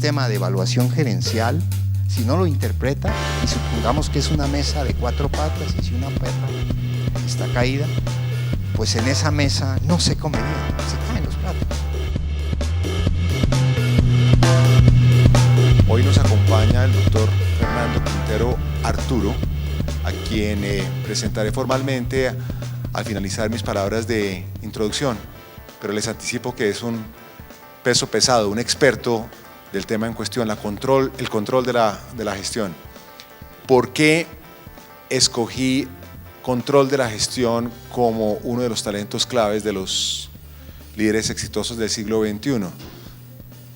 sistema de evaluación gerencial, si no lo interpreta, y supongamos que es una mesa de 4 patas, y si una perra está caída, pues en esa mesa no se come bien, se caen los platos. Hoy nos acompaña el doctor Fernando Quintero Arturo, a quien presentaré formalmente al finalizar mis palabras de introducción, pero les anticipo que es un peso pesado, un experto del tema en cuestión, el control de la gestión. ¿Por qué escogí control de la gestión como uno de los talentos claves de los líderes exitosos del siglo XXI?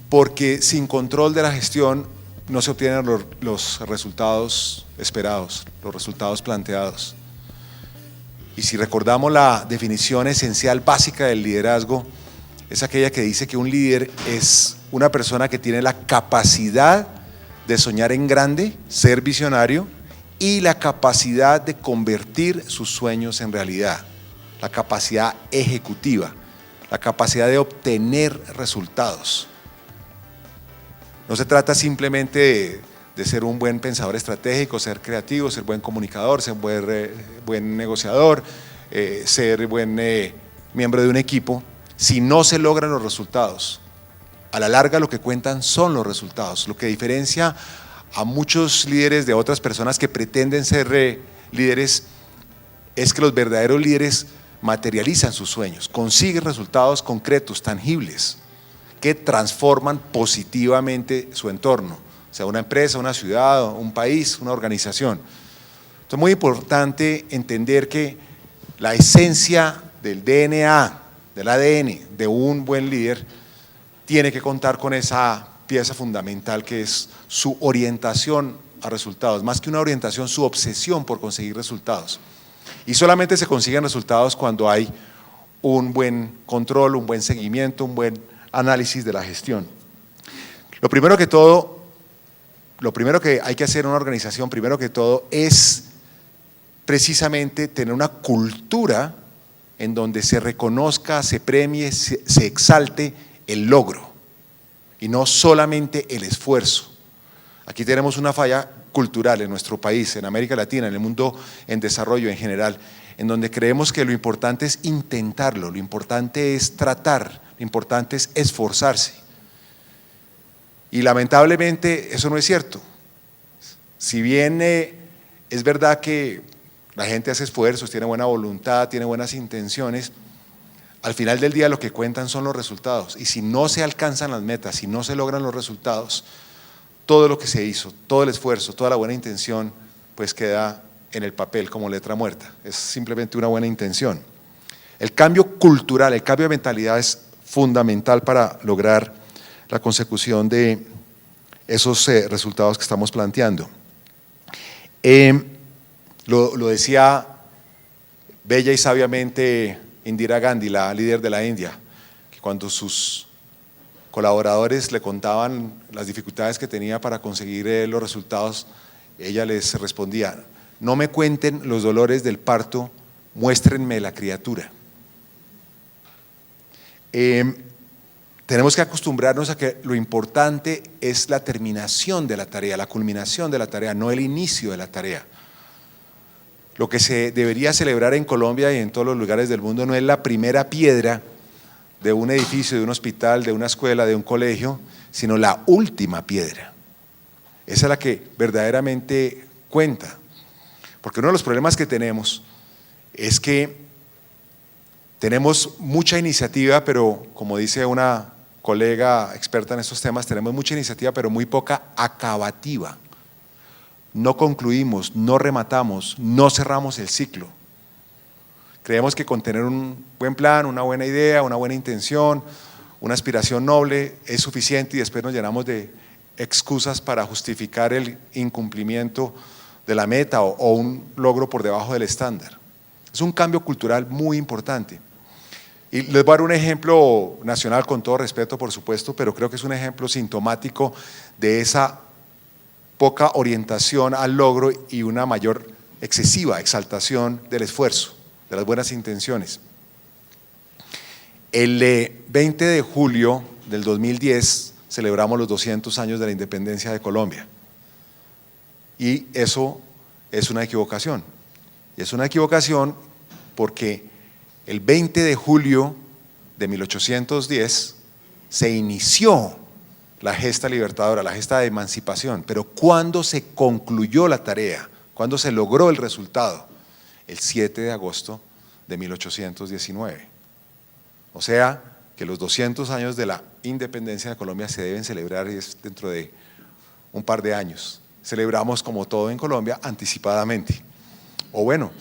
Porque sin control de la gestión no se obtienen los resultados esperados, los resultados planteados. Y si recordamos la definición esencial básica del liderazgo, es aquella que dice que un líder es una persona que tiene la capacidad de soñar en grande, ser visionario, y la capacidad de convertir sus sueños en realidad, la capacidad ejecutiva, la capacidad de obtener resultados. No se trata simplemente de ser un buen pensador estratégico, ser creativo, ser buen comunicador, ser buen negociador, ser buen miembro de un equipo. Si no se logran los resultados, a la larga lo que cuentan son los resultados. Lo que diferencia a muchos líderes de otras personas que pretenden ser líderes es que los verdaderos líderes materializan sus sueños, consiguen resultados concretos, tangibles, que transforman positivamente su entorno, sea una empresa, una ciudad, un país, una organización. Entonces es muy importante entender que la esencia del DNA, del ADN de un buen líder tiene que contar con esa pieza fundamental que es su orientación a resultados, más que una orientación, su obsesión por conseguir resultados. Y solamente se consiguen resultados cuando hay un buen control, un buen seguimiento, un buen análisis de la gestión. Lo primero que hay que hacer en una organización, primero que todo, es precisamente tener una cultura en donde se reconozca, se premie, se exalte el logro y no solamente el esfuerzo. Aquí tenemos una falla cultural en nuestro país, en América Latina, en el mundo en desarrollo en general, en donde creemos que lo importante es intentarlo, lo importante es tratar, lo importante es esforzarse. Y lamentablemente eso no es cierto. Si bien es verdad que la gente hace esfuerzos, tiene buena voluntad, tiene buenas intenciones, al final del día lo que cuentan son los resultados. Y si no se alcanzan las metas, si no se logran los resultados, todo lo que se hizo, todo el esfuerzo, toda la buena intención, pues queda en el papel como letra muerta. Es simplemente una buena intención. El cambio cultural, el cambio de mentalidad es fundamental para lograr la consecución de esos resultados que estamos planteando. Lo decía bella y sabiamente Indira Gandhi, la líder de la India, que cuando sus colaboradores le contaban las dificultades que tenía para conseguir los resultados, ella les respondía: no me cuenten los dolores del parto, muéstrenme la criatura. Tenemos que acostumbrarnos a que lo importante es la terminación de la tarea, la culminación de la tarea, no el inicio de la tarea. Lo que se debería celebrar en Colombia y en todos los lugares del mundo no es la primera piedra de un edificio, de un hospital, de una escuela, de un colegio, sino la última piedra. Esa es la que verdaderamente cuenta. Porque uno de los problemas que tenemos es que tenemos mucha iniciativa, pero como dice una colega experta en estos temas, tenemos mucha iniciativa, pero muy poca acabativa. No concluimos, no rematamos, no cerramos el ciclo. Creemos que con tener un buen plan, una buena idea, una buena intención, una aspiración noble es suficiente y después nos llenamos de excusas para justificar el incumplimiento de la meta o un logro por debajo del estándar. Es un cambio cultural muy importante. Y les voy a dar un ejemplo nacional, con todo respeto por supuesto, pero creo que es un ejemplo sintomático de esa poca orientación al logro y una mayor excesiva exaltación del esfuerzo, de las buenas intenciones. El 20 de julio del 2010 celebramos los 200 años de la independencia de Colombia. Y eso es una equivocación. Y es una equivocación porque el 20 de julio de 1810 se inició la gesta libertadora, la gesta de emancipación, pero ¿cuándo se concluyó la tarea? ¿Cuándo se logró el resultado? El 7 de agosto de 1819. O sea, que los 200 años de la independencia de Colombia se deben celebrar y es dentro de un par de años. Celebramos, como todo en Colombia, anticipadamente. O bueno,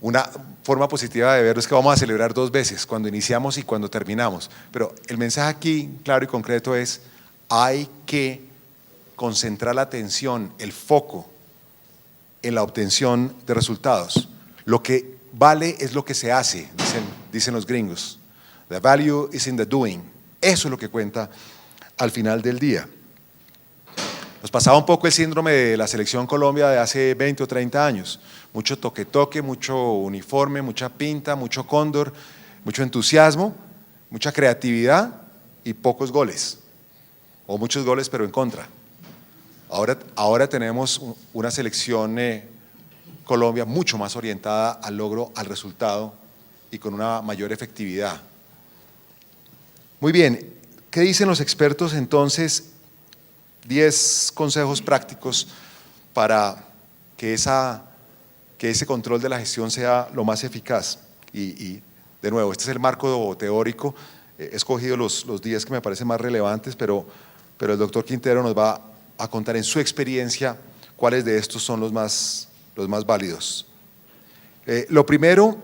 una forma positiva de verlo es que vamos a celebrar 2 veces, cuando iniciamos y cuando terminamos. Pero el mensaje aquí, claro y concreto, es: hay que concentrar la atención, el foco, en la obtención de resultados. Lo que vale es lo que se hace, dicen los gringos. The value is in the doing. Eso es lo que cuenta al final del día. Nos pasaba un poco el síndrome de la Selección Colombia de hace 20 o 30 años. Mucho toque-toque, mucho uniforme, mucha pinta, mucho cóndor, mucho entusiasmo, mucha creatividad y pocos goles. O muchos goles pero en contra. Ahora tenemos una selección Colombia mucho más orientada al logro, al resultado y con una mayor efectividad. Muy bien, ¿qué dicen los expertos entonces? 10 consejos prácticos para que ese control de la gestión sea lo más eficaz. Y de nuevo, este es el marco teórico. He escogido los 10 que me parecen más relevantes, pero el doctor Quintero nos va a contar en su experiencia cuáles de estos son los más válidos. Lo primero,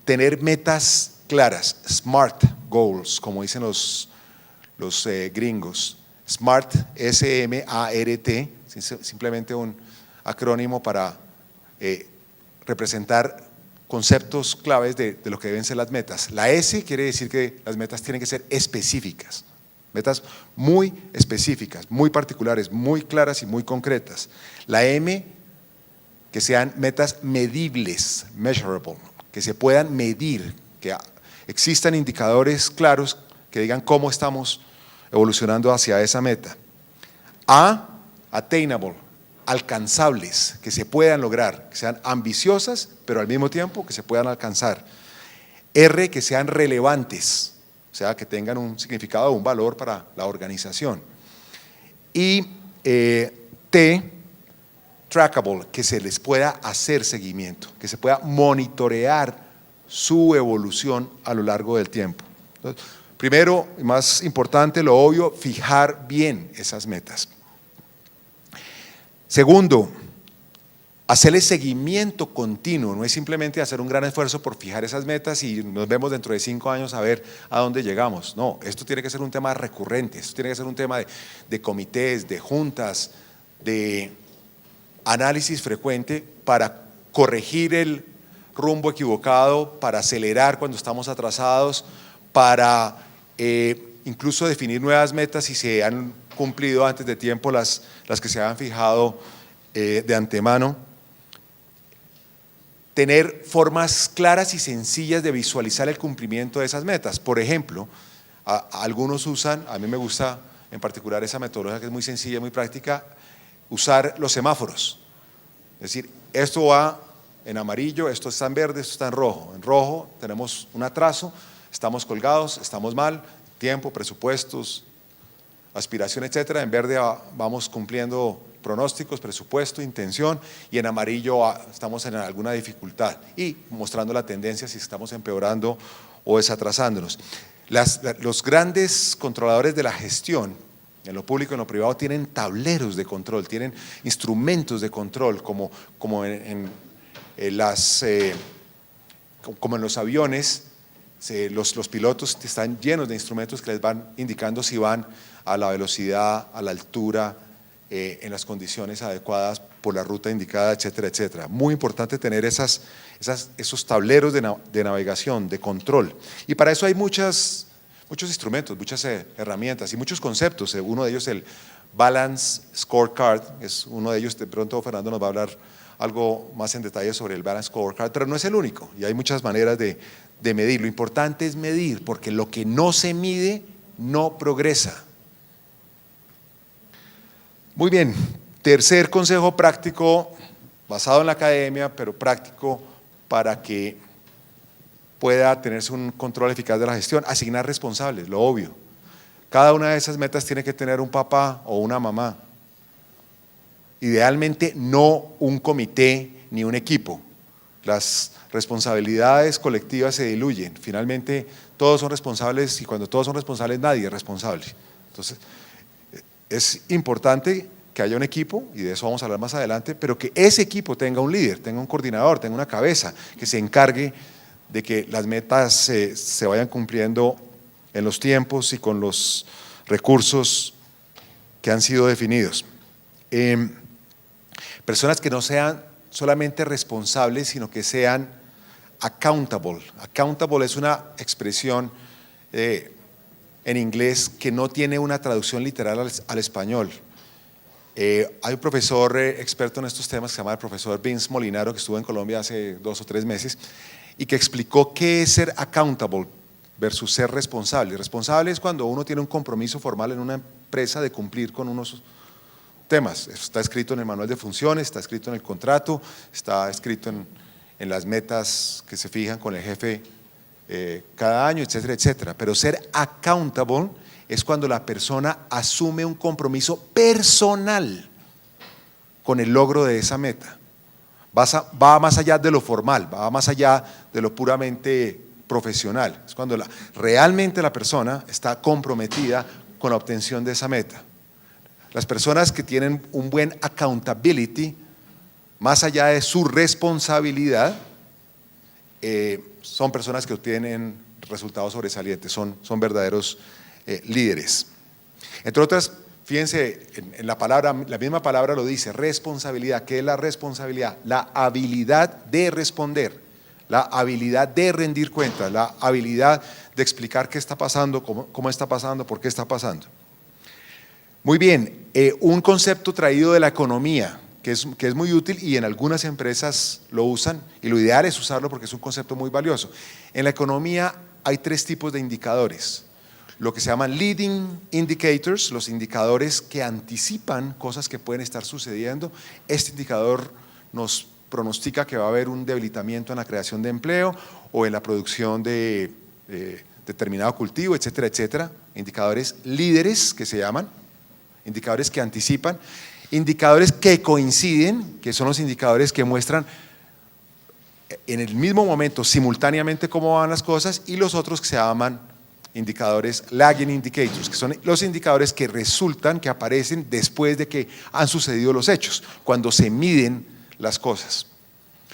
tener metas claras, SMART goals, como dicen los gringos. SMART, S-M-A-R-T, simplemente un acrónimo para representar conceptos claves de lo que deben ser las metas. La S quiere decir que las metas tienen que ser específicas, metas muy específicas, muy particulares, muy claras y muy concretas. La M, que sean metas medibles, measurable, que se puedan medir, que existan indicadores claros que digan cómo estamos evolucionando hacia esa meta. A, attainable, alcanzables, que se puedan lograr, que sean ambiciosas, pero al mismo tiempo que se puedan alcanzar. R, que sean relevantes, o sea, que tengan un significado o un valor para la organización. Y T, trackable, que se les pueda hacer seguimiento, que se pueda monitorear su evolución a lo largo del tiempo. Entonces, primero, y más importante, lo obvio, fijar bien esas metas. Segundo, hacerle seguimiento continuo, no es simplemente hacer un gran esfuerzo por fijar esas metas y nos vemos dentro de 5 años a ver a dónde llegamos. No, esto tiene que ser un tema recurrente, esto tiene que ser un tema de comités, de juntas, de análisis frecuente para corregir el rumbo equivocado, para acelerar cuando estamos atrasados, para incluso definir nuevas metas si se han cumplido antes de tiempo las que se habían fijado de antemano. Tener formas claras y sencillas de visualizar el cumplimiento de esas metas. Por ejemplo, algunos usan, a mí me gusta en particular esa metodología que es muy sencilla, muy práctica, usar los semáforos. Es decir, esto va en amarillo, esto está en verde, esto está en rojo. En rojo tenemos un atraso, estamos colgados, estamos mal, tiempo, presupuestos, aspiración, etcétera. En verde vamos cumpliendo pronósticos, presupuesto, intención, y en amarillo estamos en alguna dificultad y mostrando la tendencia si estamos empeorando o desatrasándonos. Los grandes controladores de la gestión, en lo público y en lo privado, tienen tableros de control, tienen instrumentos de control, como en los aviones. Los pilotos están llenos de instrumentos que les van indicando si van a la velocidad, a la altura, en las condiciones adecuadas por la ruta indicada, etcétera, etcétera. Muy importante tener esos tableros de navegación, de control. Y para eso hay muchos instrumentos, muchas herramientas y muchos conceptos. Uno de ellos, el Balance Scorecard, es uno de ellos. De pronto Fernando nos va a hablar algo más en detalle sobre el Balance Scorecard, pero no es el único y hay muchas maneras de medir. Lo importante es medir, porque lo que no se mide no progresa. Muy bien, tercer consejo práctico, basado en la academia, pero práctico para que pueda tenerse un control eficaz de la gestión: asignar responsables, lo obvio. Cada una de esas metas tiene que tener un papá o una mamá. Idealmente no un comité ni un equipo. Las responsabilidades colectivas se diluyen. Finalmente todos son responsables, y cuando todos son responsables nadie es responsable. Entonces es importante que haya un equipo, y de eso vamos a hablar más adelante, pero que ese equipo tenga un líder, tenga un coordinador, tenga una cabeza que se encargue de que las metas se vayan cumpliendo en los tiempos y con los recursos que han sido definidos. Personas que no sean solamente responsables, sino que sean accountable. Accountable es una expresión en inglés que no tiene una traducción literal al español. Hay un profesor experto en estos temas que se llama el profesor Vince Molinaro, que estuvo en Colombia hace 2 o 3 meses, y que explicó qué es ser accountable versus ser responsable. Responsable es cuando uno tiene un compromiso formal en una empresa de cumplir con unos temas. Está escrito en el manual de funciones, está escrito en el contrato, está escrito en las metas que se fijan con el jefe cada año, etcétera, etcétera. Pero ser accountable es cuando la persona asume un compromiso personal con el logro de esa meta. Va más allá de lo formal, va más allá de lo puramente profesional. Es cuando realmente la persona está comprometida con la obtención de esa meta. Las personas que tienen un buen accountability, más allá de su responsabilidad, son personas que obtienen resultados sobresalientes, son verdaderos líderes. Entre otras, fíjense en la palabra, la misma palabra lo dice, responsabilidad. ¿Qué es la responsabilidad? La habilidad de responder, la habilidad de rendir cuentas, la habilidad de explicar qué está pasando, cómo está pasando, por qué está pasando. Muy bien, un concepto traído de la economía que es muy útil, y en algunas empresas lo usan, y lo ideal es usarlo porque es un concepto muy valioso. En la economía hay 3 tipos de indicadores: lo que se llaman leading indicators, los indicadores que anticipan cosas que pueden estar sucediendo. Este indicador nos pronostica que va a haber un debilitamiento en la creación de empleo o en la producción de determinado cultivo, etcétera, etcétera. Indicadores líderes, que se llaman, indicadores que anticipan. Indicadores que coinciden, que son los indicadores que muestran en el mismo momento, simultáneamente, cómo van las cosas, y los otros que se llaman indicadores lagging indicators, que son los indicadores que resultan, que aparecen después de que han sucedido los hechos, cuando se miden las cosas.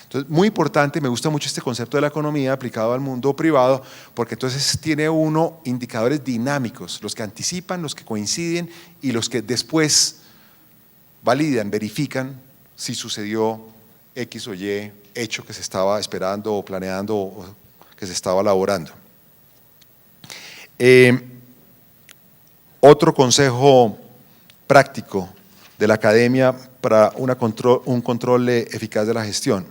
Entonces, muy importante, me gusta mucho este concepto de la economía aplicado al mundo privado, porque entonces tiene uno indicadores dinámicos, los que anticipan, los que coinciden y los que después validan, verifican si sucedió X o Y hecho que se estaba esperando o planeando o que se estaba elaborando. Otro consejo práctico de la academia para un control eficaz de la gestión.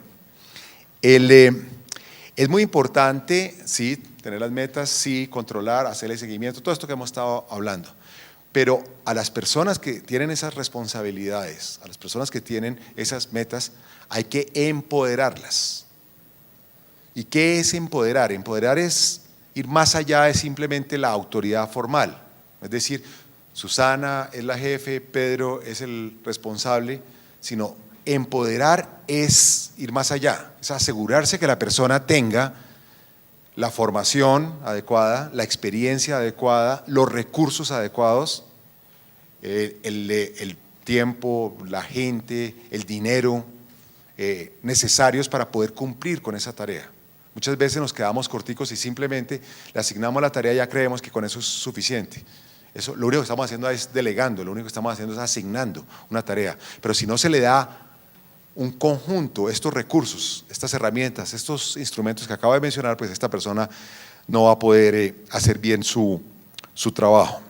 Es muy importante, sí, tener las metas, sí, controlar, hacerle seguimiento, todo esto que hemos estado hablando. Pero a las personas que tienen esas responsabilidades, a las personas que tienen esas metas, hay que empoderarlas. ¿Y qué es empoderar? Empoderar es ir más allá de simplemente la autoridad formal. Es decir, Susana es la jefe, Pedro es el responsable, sino empoderar es ir más allá, es asegurarse que la persona tenga la formación adecuada, la experiencia adecuada, los recursos adecuados, el tiempo, la gente, el dinero necesarios para poder cumplir con esa tarea. Muchas veces nos quedamos corticos y simplemente le asignamos la tarea y ya creemos que con eso es suficiente. Eso, lo único que estamos haciendo es delegando, lo único que estamos haciendo es asignando una tarea. Pero si no se le da un conjunto, estos recursos, estas herramientas, estos instrumentos que acabo de mencionar, pues esta persona no va a poder hacer bien su trabajo.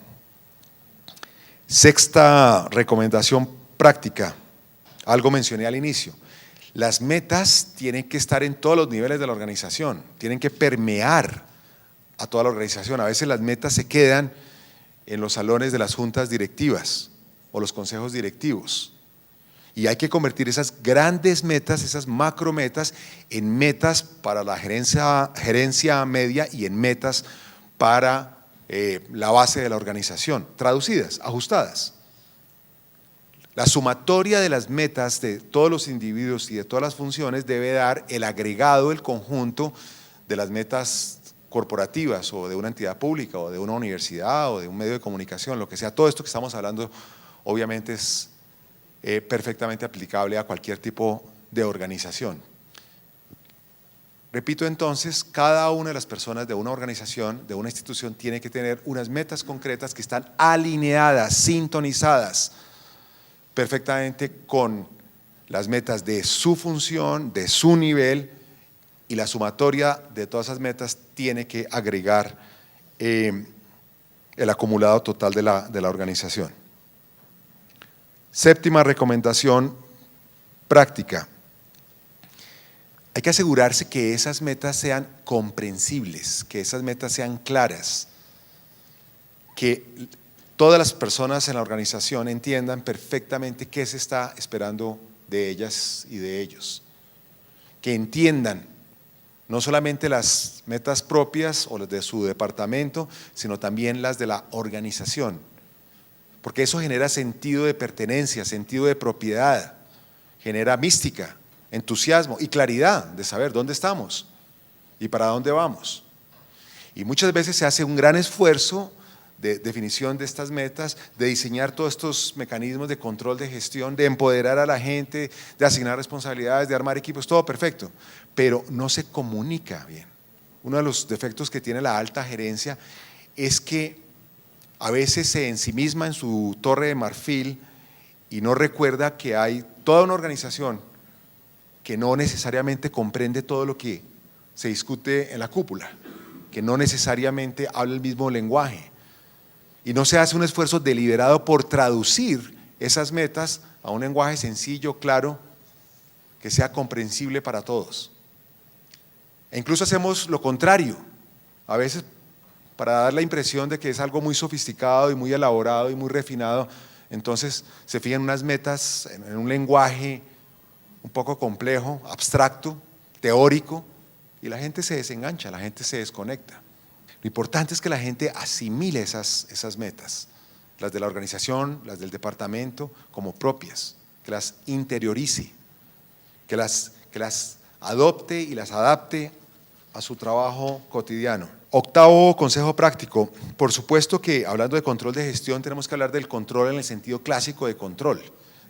Sexta recomendación práctica, algo mencioné al inicio. Las metas tienen que estar en todos los niveles de la organización, tienen que permear a toda la organización. A veces las metas se quedan en los salones de las juntas directivas, o los consejos directivos. Y hay que convertir esas grandes metas, esas macrometas, en metas para la gerencia media y en metas para la base de la organización, traducidas, ajustadas. La sumatoria de las metas de todos los individuos y de todas las funciones debe dar el agregado, el conjunto de las metas corporativas o de una entidad pública o de una universidad o de un medio de comunicación, lo que sea. Todo esto que estamos hablando obviamente es perfectamente aplicable a cualquier tipo de organización. Repito entonces, cada una de las personas de una organización, de una institución, tiene que tener unas metas concretas que están alineadas, sintonizadas perfectamente con las metas de su función, de su nivel, y la sumatoria de todas esas metas tiene que agregar el acumulado total de la organización. Séptima recomendación práctica. Hay que asegurarse que esas metas sean comprensibles, que esas metas sean claras, que todas las personas en la organización entiendan perfectamente qué se está esperando de ellas y de ellos, que entiendan no solamente las metas propias o las de su departamento, sino también las de la organización, porque eso genera sentido de pertenencia, sentido de propiedad, genera mística, entusiasmo y claridad de saber dónde estamos y para dónde vamos. Y muchas veces se hace un gran esfuerzo de definición de estas metas, de diseñar todos estos mecanismos de control de gestión, de empoderar a la gente, de asignar responsabilidades, de armar equipos, todo perfecto, pero no se comunica bien. Uno de los defectos que tiene la alta gerencia es que a veces se ensimisma en su torre de marfil y no recuerda que hay toda una organización que no necesariamente comprende todo lo que se discute en la cúpula, que no necesariamente habla el mismo lenguaje y no se hace un esfuerzo deliberado por traducir esas metas a un lenguaje sencillo, claro, que sea comprensible para todos. E incluso hacemos lo contrario, a veces para dar la impresión de que es algo muy sofisticado y muy elaborado y muy refinado, entonces se fijan unas metas en un lenguaje un poco complejo, abstracto, teórico, y la gente se desengancha, la gente se desconecta. Lo importante es que la gente asimile esas metas, las de la organización, las del departamento, como propias, que las interiorice, que las adopte y las adapte a su trabajo cotidiano. Octavo consejo práctico. Por supuesto que hablando de control de gestión tenemos que hablar del control en el sentido clásico de control,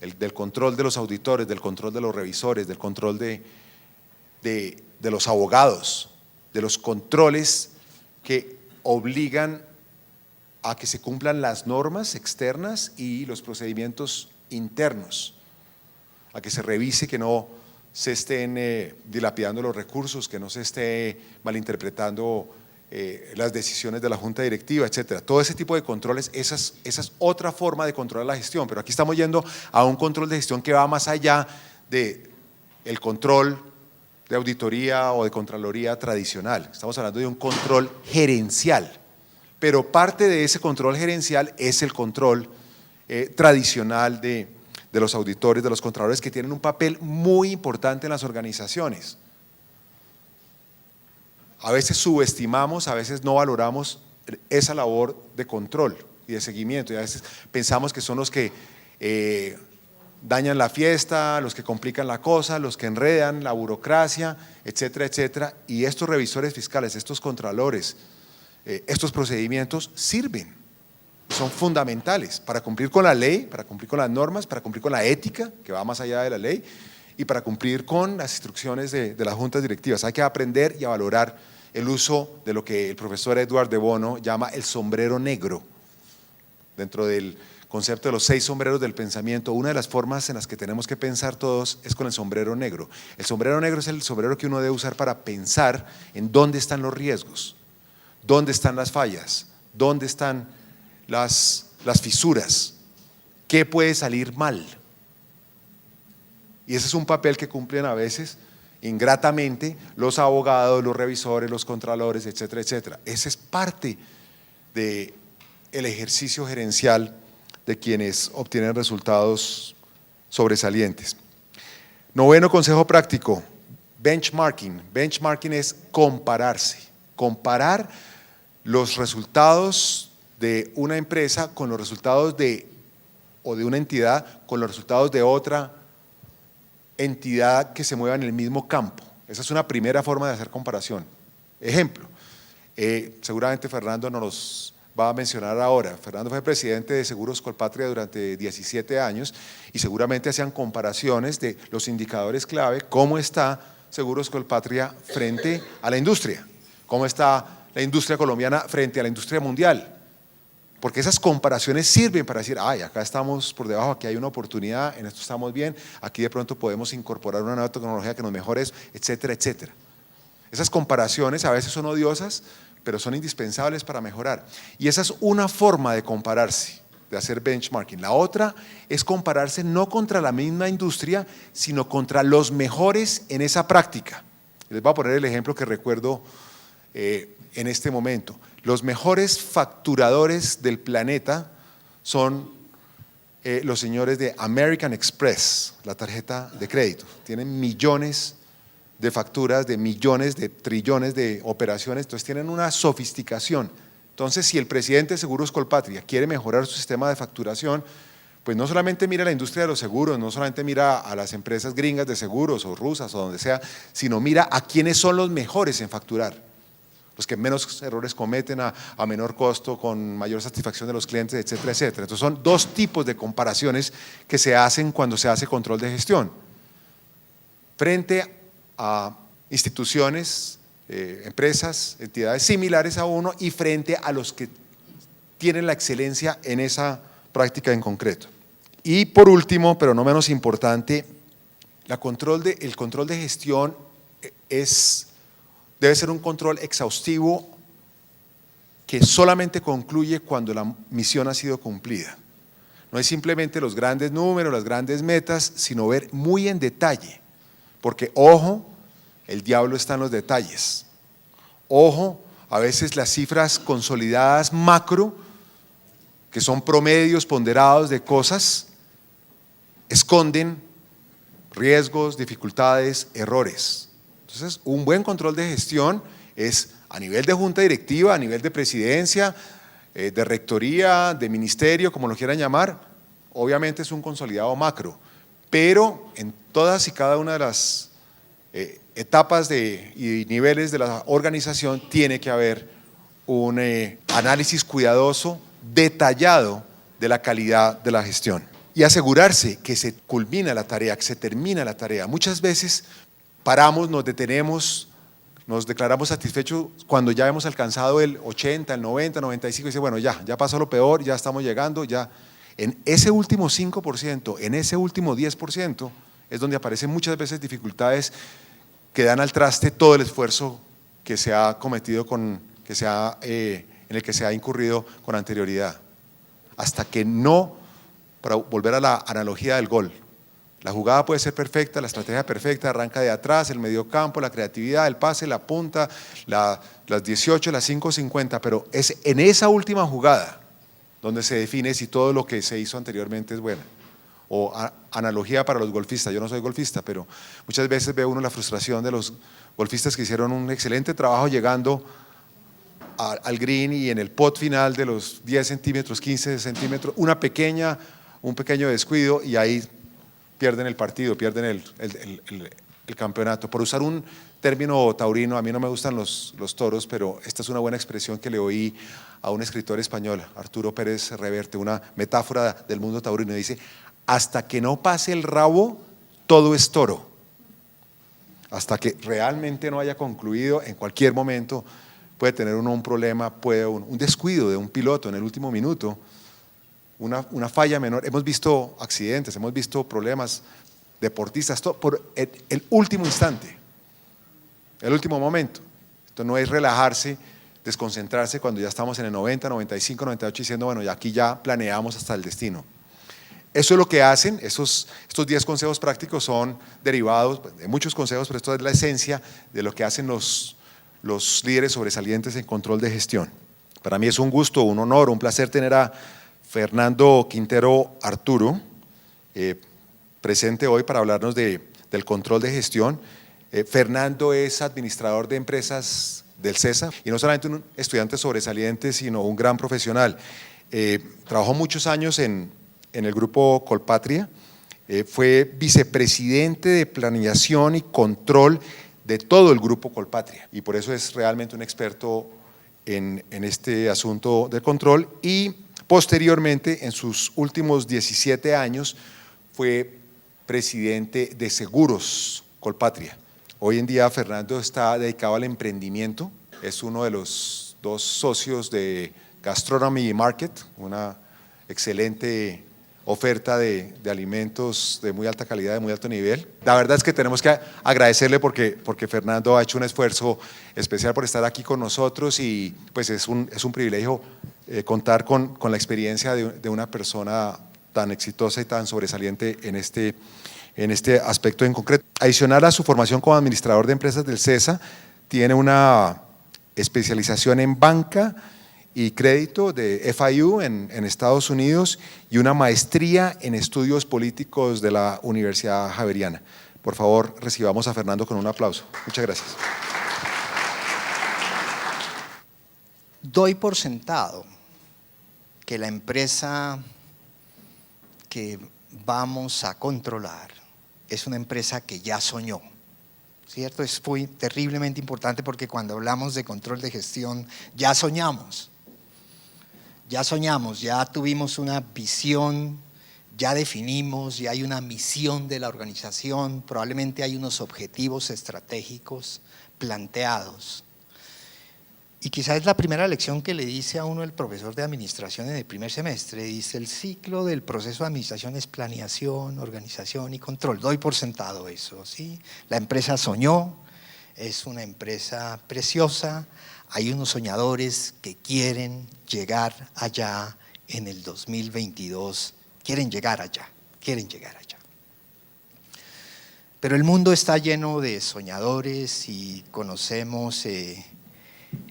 del control de los auditores, del control de los revisores, del control de los abogados, de los controles que obligan a que se cumplan las normas externas y los procedimientos internos, a que se revise que no se estén dilapidando los recursos, que no se esté malinterpretando las decisiones de la junta directiva, etcétera. Todo ese tipo de controles, esa es otra forma de controlar la gestión, pero aquí estamos yendo a un control de gestión que va más allá del control de auditoría o de contraloría tradicional. Estamos hablando de un control gerencial, pero parte de ese control gerencial es el control tradicional de los auditores, de los contralores, que tienen un papel muy importante en las organizaciones. A veces subestimamos, a veces no valoramos esa labor de control y de seguimiento, y a veces pensamos que son los que dañan la fiesta, los que complican la cosa, los que enredan la burocracia, etcétera, etcétera. Y estos revisores fiscales, estos contralores, estos procedimientos sirven, son fundamentales para cumplir con la ley, para cumplir con las normas, para cumplir con la ética, que va más allá de la ley, y para cumplir con las instrucciones de las juntas directivas. Hay que aprender y a valorar el uso de lo que el profesor Edward de Bono llama el sombrero negro. Dentro del concepto de los 6 sombreros del pensamiento, una de las formas en las que tenemos que pensar todos es con el sombrero negro. El sombrero negro es el sombrero que uno debe usar para pensar en dónde están los riesgos, dónde están las fallas, dónde están las fisuras, qué puede salir mal. Y ese es un papel que cumplen a veces ingratamente los abogados, los revisores, los contralores, etcétera, etcétera. Ese es parte del ejercicio gerencial de quienes obtienen resultados sobresalientes. Noveno consejo práctico, benchmarking. Benchmarking es compararse, comparar los resultados de una empresa con los resultados o de una entidad con los resultados de otra entidad que se mueva en el mismo campo. Esa es una primera forma de hacer comparación. Ejemplo, seguramente Fernando nos los va a mencionar ahora. Fernando fue presidente de Seguros Colpatria durante 17 años y seguramente hacían comparaciones de los indicadores clave, cómo está Seguros Colpatria frente a la industria, cómo está la industria colombiana frente a la industria mundial. Porque esas comparaciones sirven para decir, ay, acá estamos por debajo, aquí hay una oportunidad, en esto estamos bien, aquí de pronto podemos incorporar una nueva tecnología que nos mejore eso, etcétera, etcétera. Esas comparaciones a veces son odiosas, pero son indispensables para mejorar. Y esa es una forma de compararse, de hacer benchmarking. La otra es compararse no contra la misma industria, sino contra los mejores en esa práctica. Les voy a poner el ejemplo que recuerdo en este momento. Los mejores facturadores del planeta son los señores de American Express, la tarjeta de crédito. Tienen millones de facturas, de millones, de trillones de operaciones, entonces tienen una sofisticación. Entonces, si el presidente de Seguros Colpatria quiere mejorar su sistema de facturación, pues no solamente mira a la industria de los seguros, no solamente mira a las empresas gringas de seguros o rusas o donde sea, sino mira a quiénes son los mejores en facturar. Los que menos errores cometen a menor costo, con mayor satisfacción de los clientes, etcétera, etcétera. Entonces son dos tipos de comparaciones que se hacen cuando se hace control de gestión. Frente a instituciones, empresas, entidades similares a uno y frente a los que tienen la excelencia en esa práctica en concreto. Y por último, pero no menos importante, el control de gestión debe ser un control exhaustivo que solamente concluye cuando la misión ha sido cumplida. No es simplemente los grandes números, las grandes metas, sino ver muy en detalle, porque ojo, el diablo está en los detalles. Ojo, a veces las cifras consolidadas macro, que son promedios ponderados de cosas, esconden riesgos, dificultades, errores. Entonces, un buen control de gestión es a nivel de junta directiva, a nivel de presidencia, de rectoría, de ministerio, como lo quieran llamar. Obviamente es un consolidado macro, pero en todas y cada una de las etapas y niveles de la organización tiene que haber un análisis cuidadoso, detallado de la calidad de la gestión y asegurarse que se culmina la tarea, que se termina la tarea. Muchas veces paramos, nos detenemos, nos declaramos satisfechos cuando ya hemos alcanzado el 80, el 90, 95 y dice, bueno, ya pasó lo peor, ya estamos llegando, ya. En ese último 5%, en ese último 10% es donde aparecen muchas veces dificultades que dan al traste todo el esfuerzo que se ha cometido, en el que se ha incurrido con anterioridad. Hasta que no, para volver a la analogía del gol, la jugada puede ser perfecta, la estrategia perfecta, arranca de atrás, el mediocampo, la creatividad, el pase, la punta, las 18, las 5:50, pero es en esa última jugada donde se define si todo lo que se hizo anteriormente es bueno. O analogía para los golfistas, yo no soy golfista, pero muchas veces ve uno la frustración de los golfistas que hicieron un excelente trabajo llegando al green y en el pot final de los 10 centímetros, 15 centímetros, un pequeño descuido y ahí pierden el partido, pierden el campeonato. Por usar un término taurino, a mí no me gustan los toros, pero esta es una buena expresión que le oí a un escritor español, Arturo Pérez Reverte, una metáfora del mundo taurino. Dice, hasta que no pase el rabo, todo es toro. Hasta que realmente no haya concluido, en cualquier momento puede tener uno un problema, puede un descuido de un piloto en el último minuto, una falla menor. Hemos visto accidentes, hemos visto problemas, deportistas, todo por el último instante, el último momento. Esto no es relajarse, desconcentrarse cuando ya estamos en el 90, 95, 98 diciendo, bueno, ya aquí ya planeamos hasta el destino. Eso es lo que hacen, estos 10 consejos prácticos son derivados de muchos consejos, pero esto es la esencia de lo que hacen los líderes sobresalientes en control de gestión. Para mí es un gusto, un honor, un placer tener a Fernando Quintero Arturo, presente hoy para hablarnos del control de gestión. Fernando es administrador de empresas del CESA y no solamente un estudiante sobresaliente, sino un gran profesional. Trabajó muchos años en el grupo Colpatria, fue vicepresidente de planeación y control de todo el grupo Colpatria y por eso es realmente un experto en este asunto de control y posteriormente, en sus últimos 17 años, fue presidente de Seguros Colpatria. Hoy en día Fernando está dedicado al emprendimiento, es uno de los 2 socios de Gastronomy Market, una excelente oferta de alimentos de muy alta calidad, de muy alto nivel. La verdad es que tenemos que agradecerle porque Fernando ha hecho un esfuerzo especial por estar aquí con nosotros y pues es un privilegio contar con la experiencia de una persona tan exitosa y tan sobresaliente en este aspecto en concreto. Adicional a su formación como administrador de empresas del CESA, tiene una especialización en banca y crédito de FIU en Estados Unidos y una maestría en estudios políticos de la Universidad Javeriana. Por favor, recibamos a Fernando con un aplauso. Muchas gracias. Doy por sentado que la empresa que vamos a controlar es una empresa que ya soñó, ¿cierto? Es muy terriblemente importante porque cuando hablamos de control de gestión ya soñamos, ya tuvimos una visión, ya definimos, ya hay una misión de la organización, probablemente hay unos objetivos estratégicos planteados. Y quizás es la primera lección que le dice a uno el profesor de administración en el primer semestre. Dice, el ciclo del proceso de administración es planeación, organización y control. Doy por sentado eso, ¿sí? La empresa soñó, es una empresa preciosa, hay unos soñadores que quieren llegar allá en el 2022, quieren llegar allá. Pero el mundo está lleno de soñadores y conocemos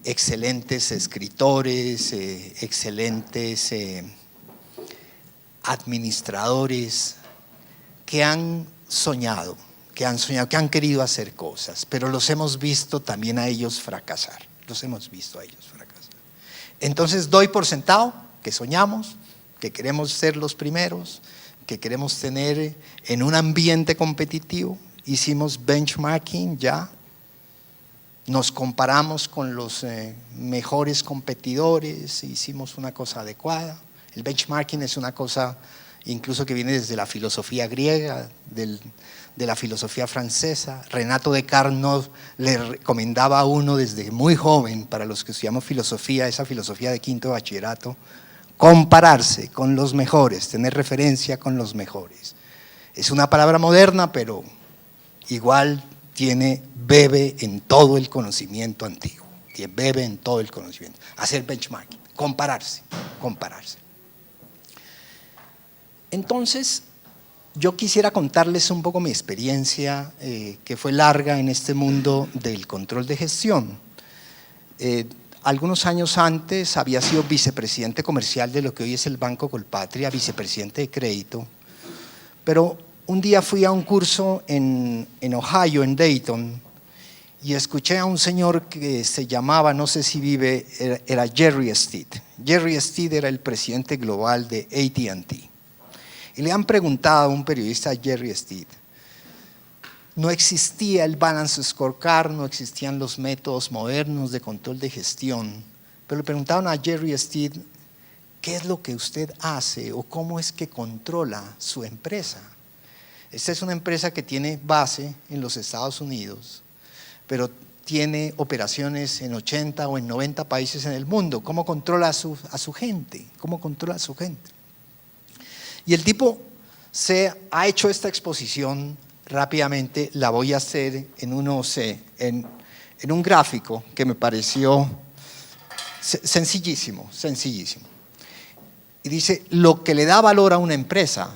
excelentes escritores, excelentes administradores que han soñado, que han querido hacer cosas, pero los hemos visto también a ellos fracasar, Entonces doy por sentado que soñamos, que queremos ser los primeros, que queremos tener en un ambiente competitivo, hicimos benchmarking ya, nos comparamos con los mejores competidores, hicimos una cosa adecuada. El benchmarking es una cosa incluso que viene desde la filosofía griega, de la filosofía francesa. Renato Descartes le recomendaba a uno desde muy joven, para los que estudiamos filosofía, esa filosofía de quinto de bachillerato, compararse con los mejores, tener referencia con los mejores. Es una palabra moderna, pero igual bebe en todo el conocimiento antiguo, bebe en todo el conocimiento. Hacer benchmarking, compararse. Entonces, yo quisiera contarles un poco mi experiencia, que fue larga en este mundo del control de gestión. Algunos años antes había sido vicepresidente comercial de lo que hoy es el Banco Colpatria, vicepresidente de crédito, pero un día fui a un curso en Ohio, en Dayton, y escuché a un señor que se llamaba, no sé si vive, era Jerry Steed. Jerry Steed era el presidente global de AT&T. Y le han preguntado a un periodista, a Jerry Steed, no existía el Balance Scorecard, no existían los métodos modernos de control de gestión, pero le preguntaron a Jerry Steed, ¿qué es lo que usted hace o cómo es que controla su empresa? Esta es una empresa que tiene base en los Estados Unidos, pero tiene operaciones en 80 o en 90 países en el mundo. ¿Cómo controla a su gente? Y el tipo se ha hecho esta exposición rápidamente, la voy a hacer en un gráfico que me pareció sencillísimo. Y dice, lo que le da valor a una empresa,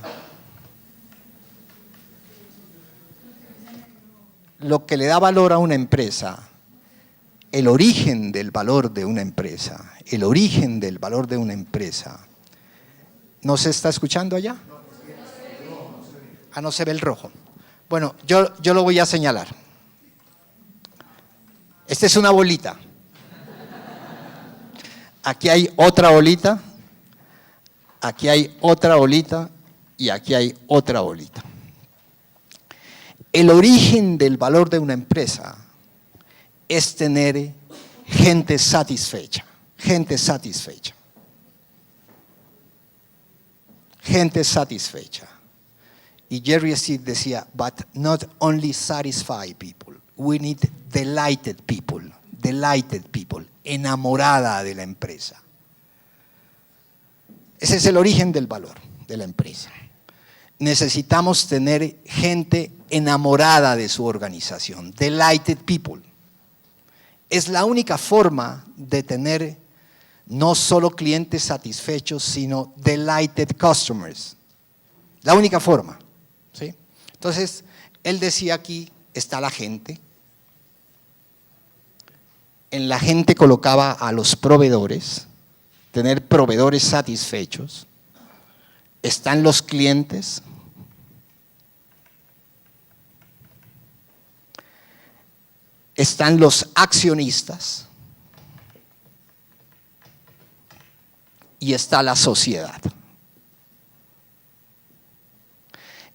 el origen del valor de una empresa ¿No se está escuchando allá? Ah, no se ve el rojo. Bueno, yo lo voy a señalar. Esta es una bolita. Aquí hay otra bolita. Aquí hay otra bolita. Y aquí hay otra bolita. El origen del valor de una empresa es tener gente satisfecha. Gente satisfecha. Gente satisfecha. Y Jerry Steed decía, but not only satisfied people, we need delighted people, enamorada de la empresa. Ese es el origen del valor de la empresa. Necesitamos tener gente enamorada de su organización, delighted people. Es la única forma de tener no solo clientes satisfechos, sino delighted customers. La única forma. ¿Sí? Entonces, él decía aquí, está la gente. En la gente colocaba a los proveedores, tener proveedores satisfechos. Están los clientes. Están los accionistas. Y está la sociedad.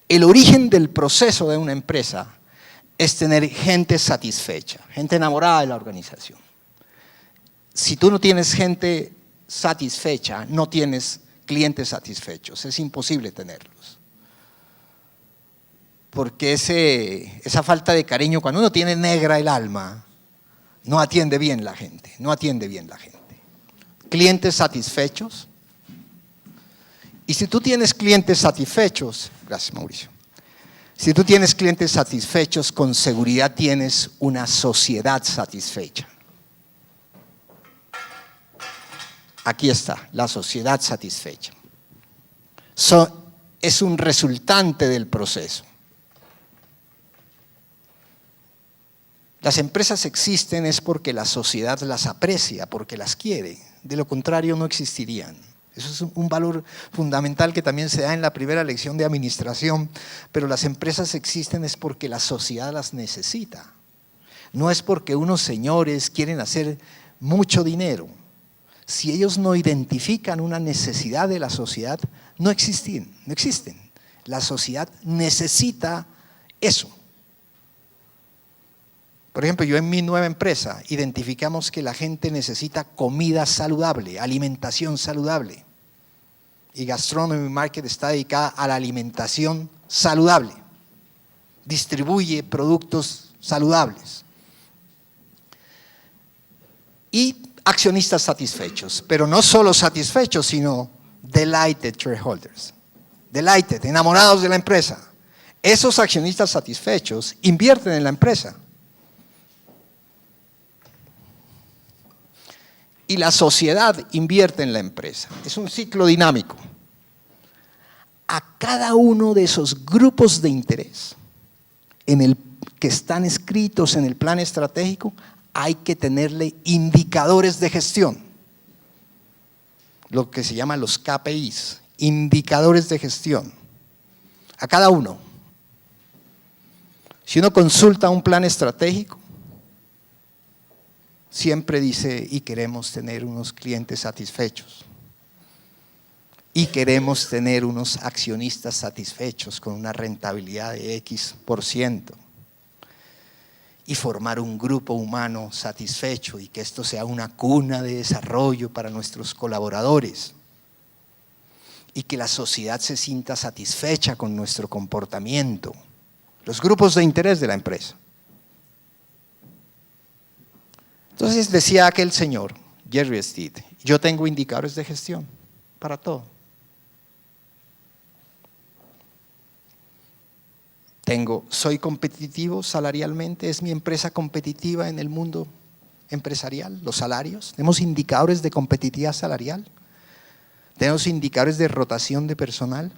El origen del proceso de una empresa es tener gente satisfecha, gente enamorada de la organización. Si tú no tienes gente satisfecha, no tienes clientes satisfechos, es imposible tenerlos. Porque esa falta de cariño, cuando uno tiene negra el alma, no atiende bien la gente, no atiende bien la gente. Clientes satisfechos. Y si tú tienes clientes satisfechos, gracias Mauricio, si tú tienes clientes satisfechos, con seguridad tienes una sociedad satisfecha. Aquí está, la sociedad satisfecha. Es un resultante del proceso. Las empresas existen es porque la sociedad las aprecia, porque las quiere. De lo contrario no existirían. Eso es un valor fundamental que también se da en la primera lección de administración, pero las empresas existen es porque la sociedad las necesita. No es porque unos señores quieren hacer mucho dinero. Si ellos no identifican una necesidad de la sociedad, no existen. La sociedad necesita eso. Por ejemplo, yo en mi nueva empresa identificamos que la gente necesita comida saludable, alimentación saludable. Y Gastronomy Market está dedicada a la alimentación saludable. Distribuye productos saludables. Y accionistas satisfechos, pero no solo satisfechos, sino delighted shareholders. Delighted, enamorados de la empresa. Esos accionistas satisfechos invierten en la empresa. Y la sociedad invierte en la empresa. Es un ciclo dinámico. A cada uno de esos grupos de interés que están escritos en el plan estratégico, hay que tenerle indicadores de gestión. Lo que se llaman los KPIs, indicadores de gestión. A cada uno. Si uno consulta un plan estratégico, siempre dice, y queremos tener unos clientes satisfechos. Y queremos tener unos accionistas satisfechos con una rentabilidad de X%. Y formar un grupo humano satisfecho y que esto sea una cuna de desarrollo para nuestros colaboradores. Y que la sociedad se sienta satisfecha con nuestro comportamiento. Los grupos de interés de la empresa. Entonces decía aquel señor, Jerry Steed, yo tengo indicadores de gestión para todo. Soy competitivo salarialmente, es mi empresa competitiva en el mundo empresarial, los salarios. Tenemos indicadores de competitividad salarial, tenemos indicadores de rotación de personal.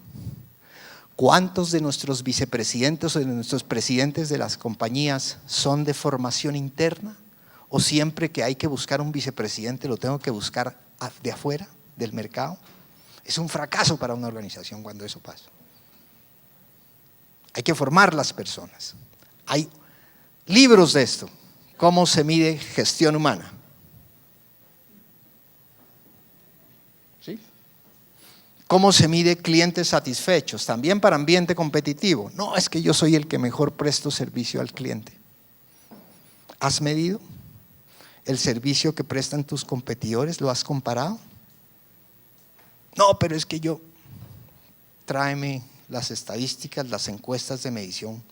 ¿Cuántos de nuestros vicepresidentes o de nuestros presidentes de las compañías son de formación interna? ¿O siempre que hay que buscar un vicepresidente lo tengo que buscar de afuera, del mercado? Es un fracaso para una organización cuando eso pasa. Hay que formar las personas. Hay libros de esto. ¿Cómo se mide gestión humana? ¿Sí? ¿Cómo se mide clientes satisfechos? También para ambiente competitivo. No, es que yo soy el que mejor presto servicio al cliente. ¿Has medido el servicio que prestan tus competidores? ¿Lo has comparado? No, pero es que tráeme las estadísticas, las encuestas de medición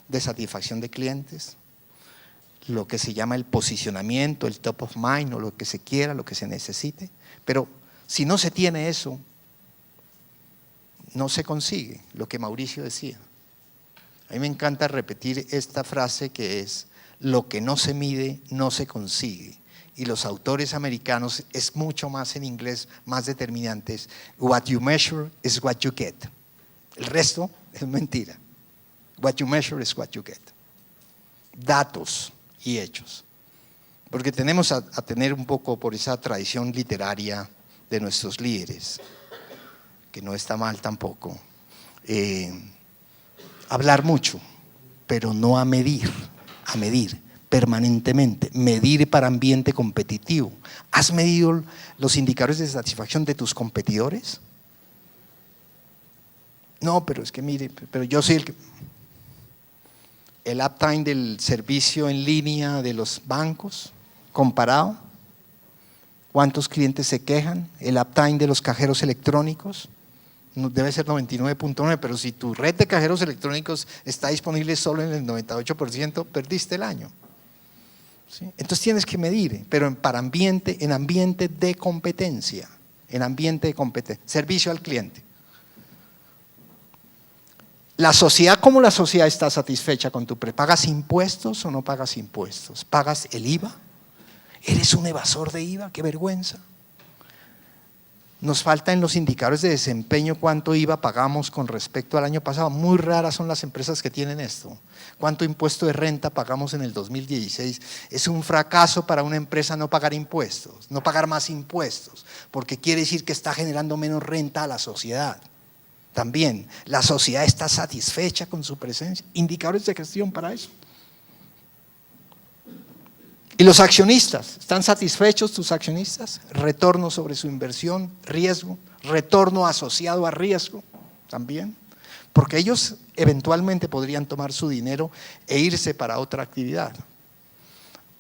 de satisfacción de clientes, lo que se llama el posicionamiento, el top of mind, o lo que se quiera, lo que se necesite. Pero si no se tiene eso, no se consigue lo que Mauricio decía. A mí me encanta repetir esta frase que es: lo que no se mide no se consigue. Y los autores americanos es mucho más en inglés, más determinantes. What you measure is what you get. El resto es mentira. What you measure is what you get. Datos y hechos. Porque tenemos a tener un poco por esa tradición literaria de nuestros líderes, que no está mal tampoco, hablar mucho, pero no a medir permanentemente, medir para ambiente competitivo. ¿Has medido los indicadores de satisfacción de tus competidores? No, pero es que mire, pero yo soy el uptime del servicio en línea de los bancos, comparado. ¿Cuántos clientes se quejan? El uptime de los cajeros electrónicos debe ser 99.9, pero si tu red de cajeros electrónicos está disponible solo en el 98%, perdiste el año. ¿Sí? Entonces tienes que medir, pero en ambiente de competencia, servicio al cliente. La sociedad, ¿cómo la sociedad está satisfecha con tu ¿Pagas impuestos o no pagas impuestos? ¿Pagas el IVA? ¿Eres un evasor de IVA? ¡Qué vergüenza! Nos falta en los indicadores de desempeño cuánto IVA pagamos con respecto al año pasado. Muy raras son las empresas que tienen esto. ¿Cuánto impuesto de renta pagamos en el 2016? Es un fracaso para una empresa no pagar impuestos, no pagar más impuestos, porque quiere decir que está generando menos renta a la sociedad. También, la sociedad está satisfecha con su presencia. Indicadores de gestión para eso. ¿Y los accionistas? ¿Están satisfechos tus accionistas? Retorno sobre su inversión, riesgo, retorno asociado a riesgo también. Porque ellos eventualmente podrían tomar su dinero e irse para otra actividad.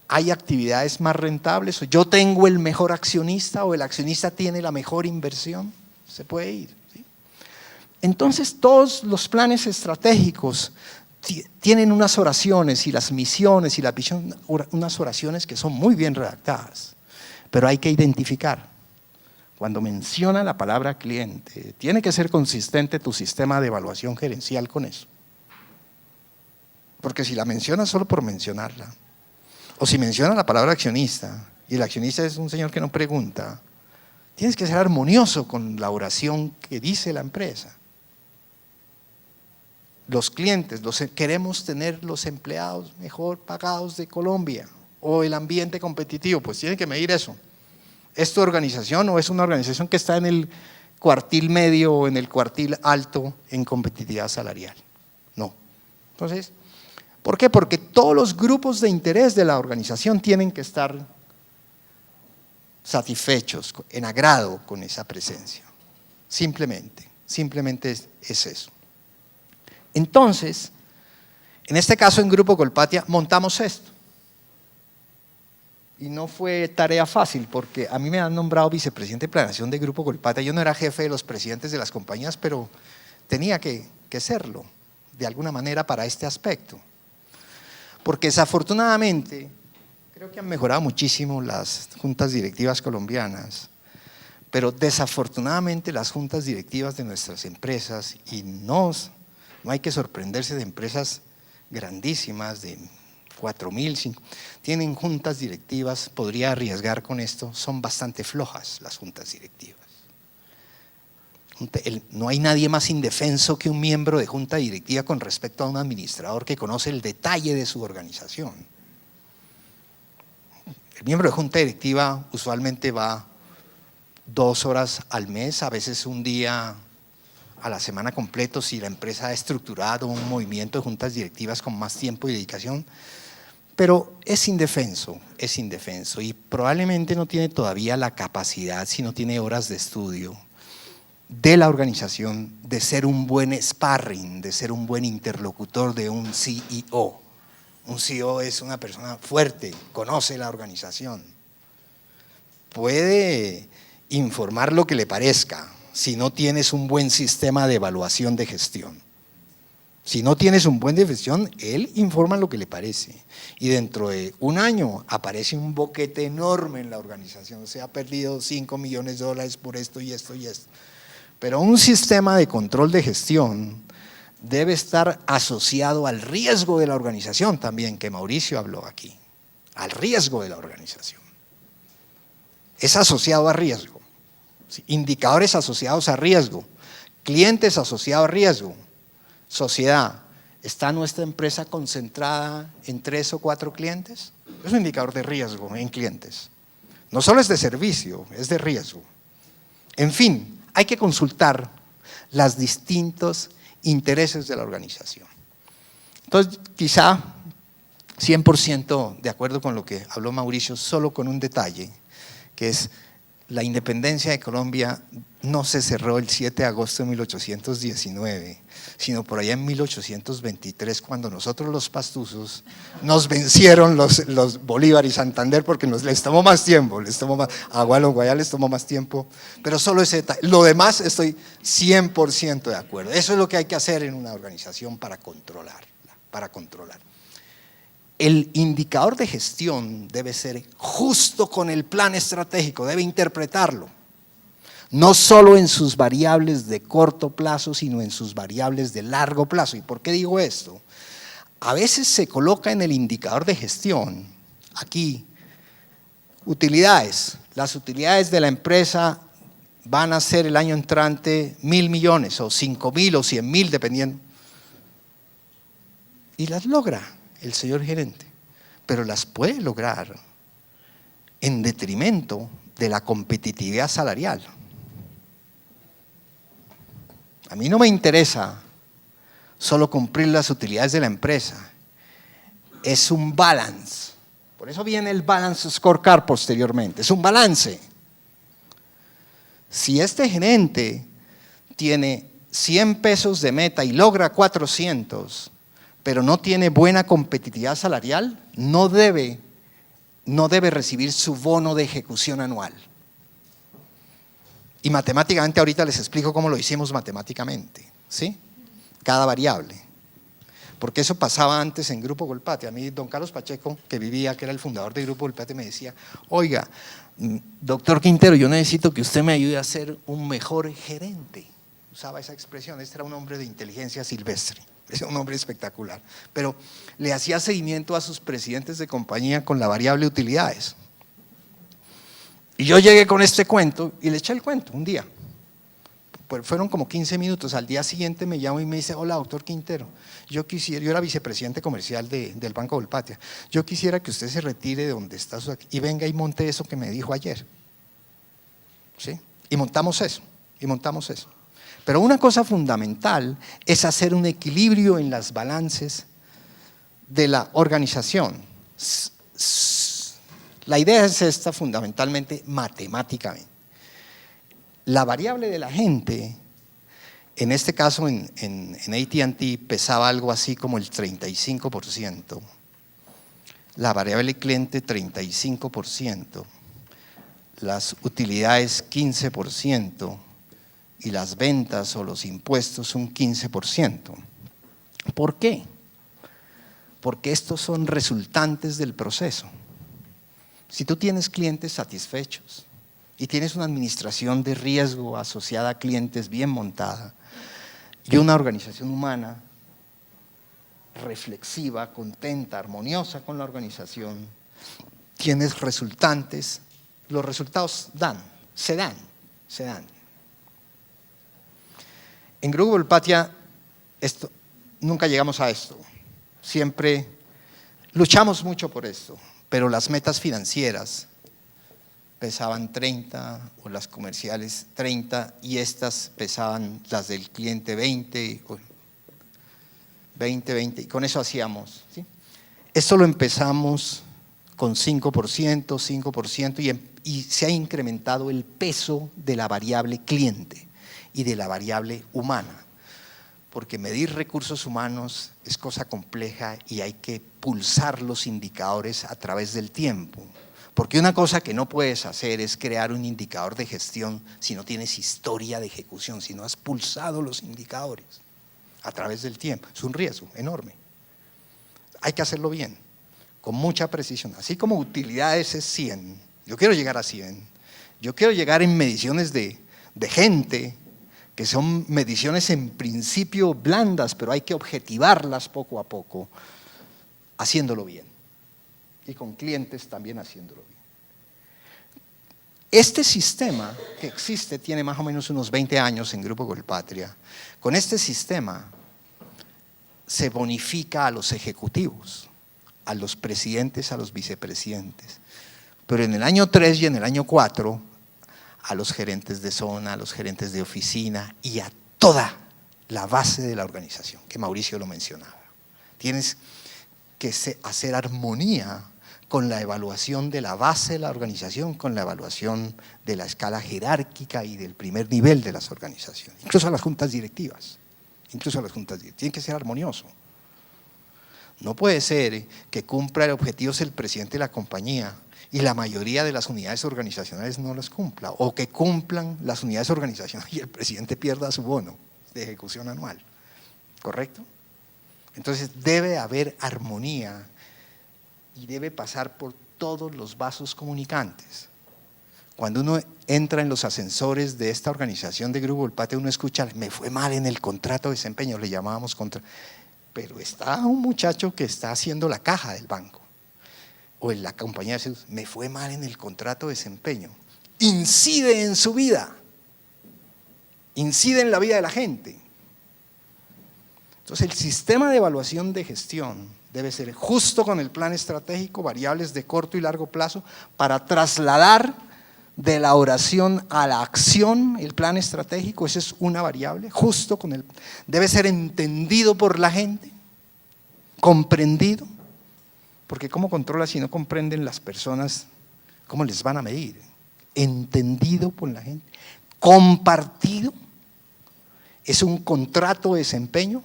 ¿Hay actividades más rentables? ¿Yo tengo el mejor accionista o el accionista tiene la mejor inversión? Se puede ir. ¿Sí? Entonces todos los planes estratégicos tienen unas oraciones y las misiones y la visión, unas oraciones que son muy bien redactadas, pero hay que identificar. Cuando menciona la palabra cliente, tiene que ser consistente tu sistema de evaluación gerencial con eso. Porque si la menciona solo por mencionarla, o si menciona la palabra accionista, y el accionista es un señor que no pregunta, tienes que ser armonioso con la oración que dice la empresa. Los clientes, queremos tener los empleados mejor pagados de Colombia, o el ambiente competitivo, pues tiene que medir eso. ¿Es tu organización o es una organización que está en el cuartil medio o en el cuartil alto en competitividad salarial? No. Entonces, ¿por qué? Porque todos los grupos de interés de la organización tienen que estar satisfechos, en agrado con esa presencia. Simplemente es eso. Entonces, en este caso en Grupo Colpatia montamos esto. Y no fue tarea fácil porque a mí me han nombrado vicepresidente de planeación de Grupo Colpatia. Yo no era jefe de los presidentes de las compañías, pero tenía que serlo de alguna manera para este aspecto. Porque desafortunadamente, creo que han mejorado muchísimo las juntas directivas colombianas, pero desafortunadamente las juntas directivas de nuestras empresas, y no hay que sorprenderse de empresas grandísimas, de 4.000, tienen juntas directivas, podría arriesgar con esto, son bastante flojas las juntas directivas. No hay nadie más indefenso que un miembro de junta directiva con respecto a un administrador que conoce el detalle de su organización. El miembro de junta directiva usualmente va 2 horas al mes, a veces un día a la semana completo, si la empresa ha estructurado un movimiento de juntas directivas con más tiempo y dedicación, pero es indefenso y probablemente no tiene todavía la capacidad, si no tiene horas de estudio de la organización, de ser un buen sparring, de ser un buen interlocutor de un CEO. Un CEO es una persona fuerte, conoce la organización, puede informar lo que le parezca si no tienes un buen sistema de evaluación de gestión. Si no tienes un buen de gestión, él informa lo que le parece. Y dentro de un año aparece un boquete enorme en la organización. Se ha perdido $5 millones por esto y esto y esto. Pero un sistema de control de gestión debe estar asociado al riesgo de la organización también, que Mauricio habló aquí. Al riesgo de la organización. Es asociado a riesgo. Indicadores asociados a riesgo. Clientes asociados a riesgo. Sociedad, ¿está nuestra empresa concentrada en 3 o 4 clientes? Es un indicador de riesgo en clientes. No solo es de servicio, es de riesgo. En fin, hay que consultar los distintos intereses de la organización. Entonces, quizá 100% de acuerdo con lo que habló Mauricio, solo con un detalle, que es la independencia de Colombia no se cerró el 7 de agosto de 1819, sino por allá en 1823, cuando nosotros los pastusos nos vencieron los Bolívar y Santander, porque les tomó más tiempo, a Guayá les tomó más tiempo, pero solo ese detalle. Lo demás estoy 100% de acuerdo. Eso es lo que hay que hacer en una organización para controlar. El indicador de gestión debe ser justo con el plan estratégico, debe interpretarlo. No solo en sus variables de corto plazo, sino en sus variables de largo plazo. ¿Y por qué digo esto? A veces se coloca en el indicador de gestión, aquí, utilidades. Las utilidades de la empresa van a ser el año entrante 1.000 millones, o 5.000 o 100.000, dependiendo. Y las logra el señor gerente, pero las puede lograr en detrimento de la competitividad salarial. A mí no me interesa solo cumplir las utilidades de la empresa, es un balance. Por eso viene el balance scorecard posteriormente, es un balance. Si este gerente tiene 100 pesos de meta y logra 400, pero no tiene buena competitividad salarial, no debe recibir su bono de ejecución anual. Y matemáticamente ahorita les explico cómo lo hicimos matemáticamente, ¿sí? Cada variable. Porque eso pasaba antes en Grupo Colpatria. A mí don Carlos Pacheco, que vivía, que era el fundador de Grupo Colpatria, me decía, oiga, doctor Quintero, yo necesito que usted me ayude a ser un mejor gerente. Usaba esa expresión, este era un hombre de inteligencia silvestre. Es un hombre espectacular, pero le hacía seguimiento a sus presidentes de compañía con la variable utilidades. Y yo llegué con este cuento y le eché el cuento un día. Pues fueron como 15 minutos. Al día siguiente me llamo y me dice, hola doctor Quintero, yo era vicepresidente comercial del Banco Colpatria. Yo quisiera que usted se retire de donde está y venga y monte eso que me dijo ayer. ¿Sí? Y montamos eso. Pero una cosa fundamental es hacer un equilibrio en las balances de la organización. La idea es esta fundamentalmente matemáticamente. La variable de la gente, en este caso en AT&T pesaba algo así como el 35%, la variable cliente 35%, las utilidades 15%, y las ventas o los impuestos un 15%. ¿Por qué? Porque estos son resultantes del proceso. Si tú tienes clientes satisfechos y tienes una administración de riesgo asociada a clientes bien montada y una organización humana reflexiva, contenta, armoniosa con la organización, tienes resultantes, los resultados se dan. En Grupo Colpatria nunca llegamos a esto, siempre luchamos mucho por esto, pero las metas financieras pesaban 30 o las comerciales 30 y estas pesaban, las del cliente 20, 20 y con eso hacíamos, ¿sí? Esto lo empezamos con 5% y se ha incrementado el peso de la variable cliente y de la variable humana, porque medir recursos humanos es cosa compleja y hay que pulsar los indicadores a través del tiempo. Porque una cosa que no puedes hacer es crear un indicador de gestión si no tienes historia de ejecución, si no has pulsado los indicadores a través del tiempo. Es un riesgo enorme. Hay que hacerlo bien, con mucha precisión. Así como utilidades es 100, yo quiero llegar a 100. Yo quiero llegar en mediciones de gente, que son mediciones en principio blandas, pero hay que objetivarlas poco a poco, haciéndolo bien. Y con clientes también haciéndolo bien. Este sistema que existe tiene más o menos unos 20 años en Grupo Colpatria. Con este sistema se bonifica a los ejecutivos, a los presidentes, a los vicepresidentes. Pero en el año 3 y en el año 4, a los gerentes de zona, a los gerentes de oficina y a toda la base de la organización, que Mauricio lo mencionaba. Tienes que hacer armonía con la evaluación de la base de la organización, con la evaluación de la escala jerárquica y del primer nivel de las organizaciones, incluso a las juntas directivas, tiene que ser armonioso. No puede ser que cumpla objetivos el presidente de la compañía y la mayoría de las unidades organizacionales no los cumpla, o que cumplan las unidades organizacionales y el presidente pierda su bono de ejecución anual, ¿correcto? Entonces debe haber armonía y debe pasar por todos los vasos comunicantes. Cuando uno entra en los ascensores de esta organización de Grupo Colpatria, uno escucha, me fue mal en el contrato de desempeño, le llamábamos contrato, pero está un muchacho que está haciendo la caja del banco, o en la compañía de seguros, me fue mal en el contrato de desempeño. Incide en su vida, incide en la vida de la gente. Entonces el sistema de evaluación de gestión debe ser justo con el plan estratégico, variables de corto y largo plazo, para trasladar de la oración a la acción el plan estratégico. Esa es una variable, justo con debe ser entendido por la gente, comprendido, porque ¿cómo controla si no comprenden las personas? ¿Cómo les van a medir? Entendido por la gente, compartido, es un contrato de desempeño.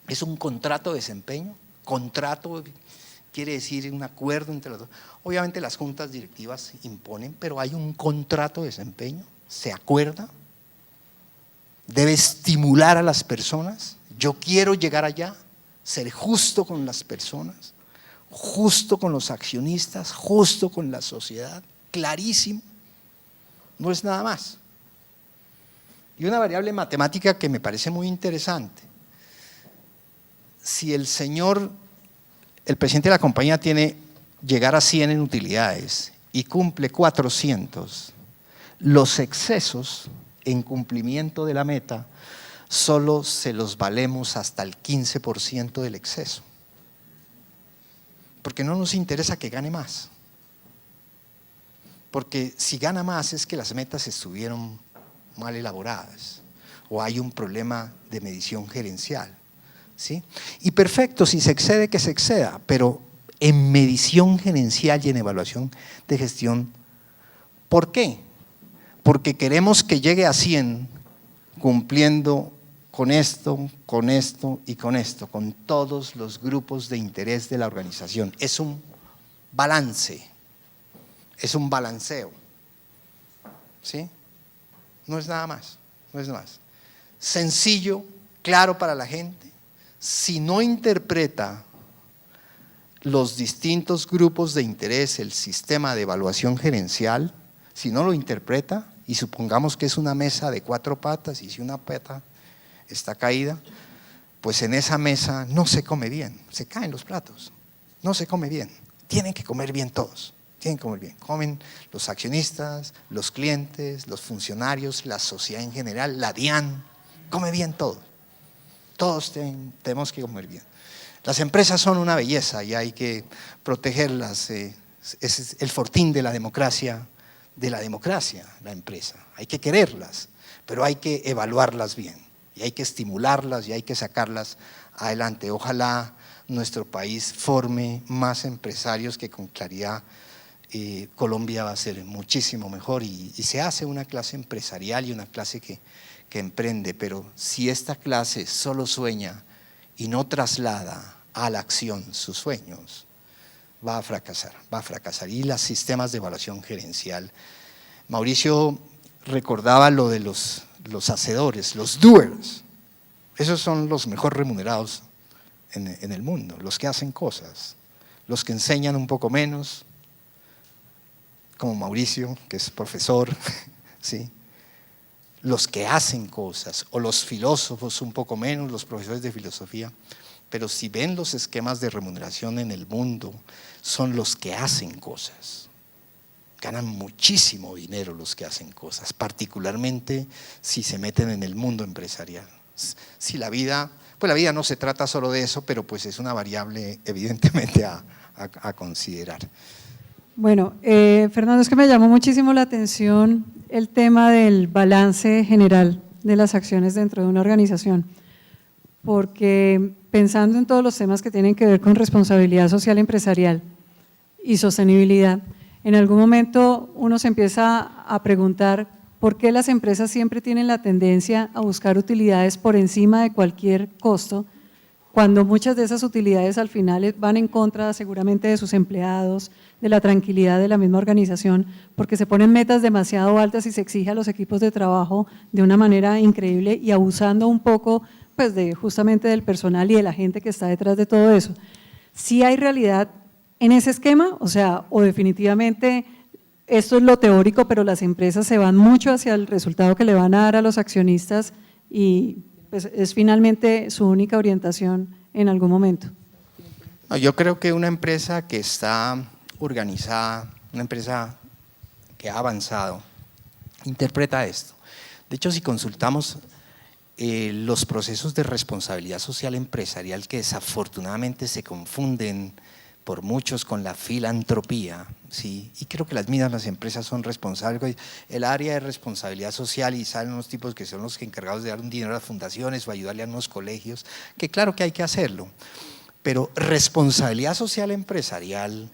Es un contrato de desempeño. Contrato quiere decir un acuerdo entre los dos. Obviamente las juntas directivas imponen, pero hay un contrato de desempeño, se acuerda, debe estimular a las personas. Yo quiero llegar allá, ser justo con las personas, justo con los accionistas, justo con la sociedad, clarísimo, no es nada más. Y una variable matemática que me parece muy interesante. Si el presidente de la compañía tiene llegar a 100 en utilidades y cumple 400, los excesos en cumplimiento de la meta solo se los valemos hasta el 15% del exceso, porque no nos interesa que gane más, porque si gana más es que las metas estuvieron mal elaboradas o hay un problema de medición gerencial. ¿Sí? Y perfecto, si se excede, que se exceda, pero en medición gerencial y en evaluación de gestión, ¿por qué? Porque queremos que llegue a 100 cumpliendo con esto y con esto, con todos los grupos de interés de la organización. Es un balance, es un balanceo, ¿sí? No es nada más, no es nada más. Sencillo, claro para la gente. Si no interpreta los distintos grupos de interés, el sistema de evaluación gerencial, si no lo interpreta, y supongamos que es una mesa de 4 patas y si una pata está caída, pues en esa mesa no se come bien, se caen los platos, no se come bien, tienen que comer bien todos, tienen que comer bien, comen los accionistas, los clientes, los funcionarios, la sociedad en general, la DIAN, come bien todo. Todos tenemos que comer bien. Las empresas son una belleza y hay que protegerlas, es el fortín de la democracia, la empresa. Hay que quererlas, pero hay que evaluarlas bien, y hay que estimularlas y hay que sacarlas adelante. Ojalá nuestro país forme más empresarios, que con claridad Colombia va a ser muchísimo mejor, y se hace una clase empresarial y una clase que emprende. Pero si esta clase solo sueña y no traslada a la acción sus sueños, va a fracasar. Y los sistemas de evaluación gerencial, Mauricio recordaba lo de los hacedores, los doers. Esos son los mejor remunerados en el mundo, los que hacen cosas, los que enseñan un poco menos, como Mauricio, que es profesor, ¿sí? Los que hacen cosas, o los filósofos un poco menos, los profesores de filosofía. Pero si ven los esquemas de remuneración en el mundo, son los que hacen cosas. Ganan muchísimo dinero los que hacen cosas, particularmente si se meten en el mundo empresarial. Si la vida no se trata solo de eso, pero pues es una variable evidentemente a considerar. Bueno, Fernando, es que me llamó muchísimo la atención el tema del balance general de las acciones dentro de una organización, porque pensando en todos los temas que tienen que ver con responsabilidad social empresarial y sostenibilidad, en algún momento uno se empieza a preguntar por qué las empresas siempre tienen la tendencia a buscar utilidades por encima de cualquier costo, cuando muchas de esas utilidades al final van en contra seguramente de sus empleados, de la tranquilidad de la misma organización, porque se ponen metas demasiado altas y se exige a los equipos de trabajo de una manera increíble y abusando un poco pues justamente del personal y de la gente que está detrás de todo eso. ¿Sí hay realidad en ese esquema? O sea, o definitivamente esto es lo teórico, pero las empresas se van mucho hacia el resultado que le van a dar a los accionistas y pues es finalmente su única orientación en algún momento. Yo creo que una empresa que está organizada, una empresa que ha avanzado, interpreta esto. De hecho, si consultamos los procesos de responsabilidad social empresarial, que desafortunadamente se confunden por muchos con la filantropía, ¿sí? Y creo que las empresas son responsables. El área de responsabilidad social, y salen unos tipos que son los encargados de dar un dinero a las fundaciones o ayudarle a unos colegios, que claro que hay que hacerlo, pero responsabilidad social empresarial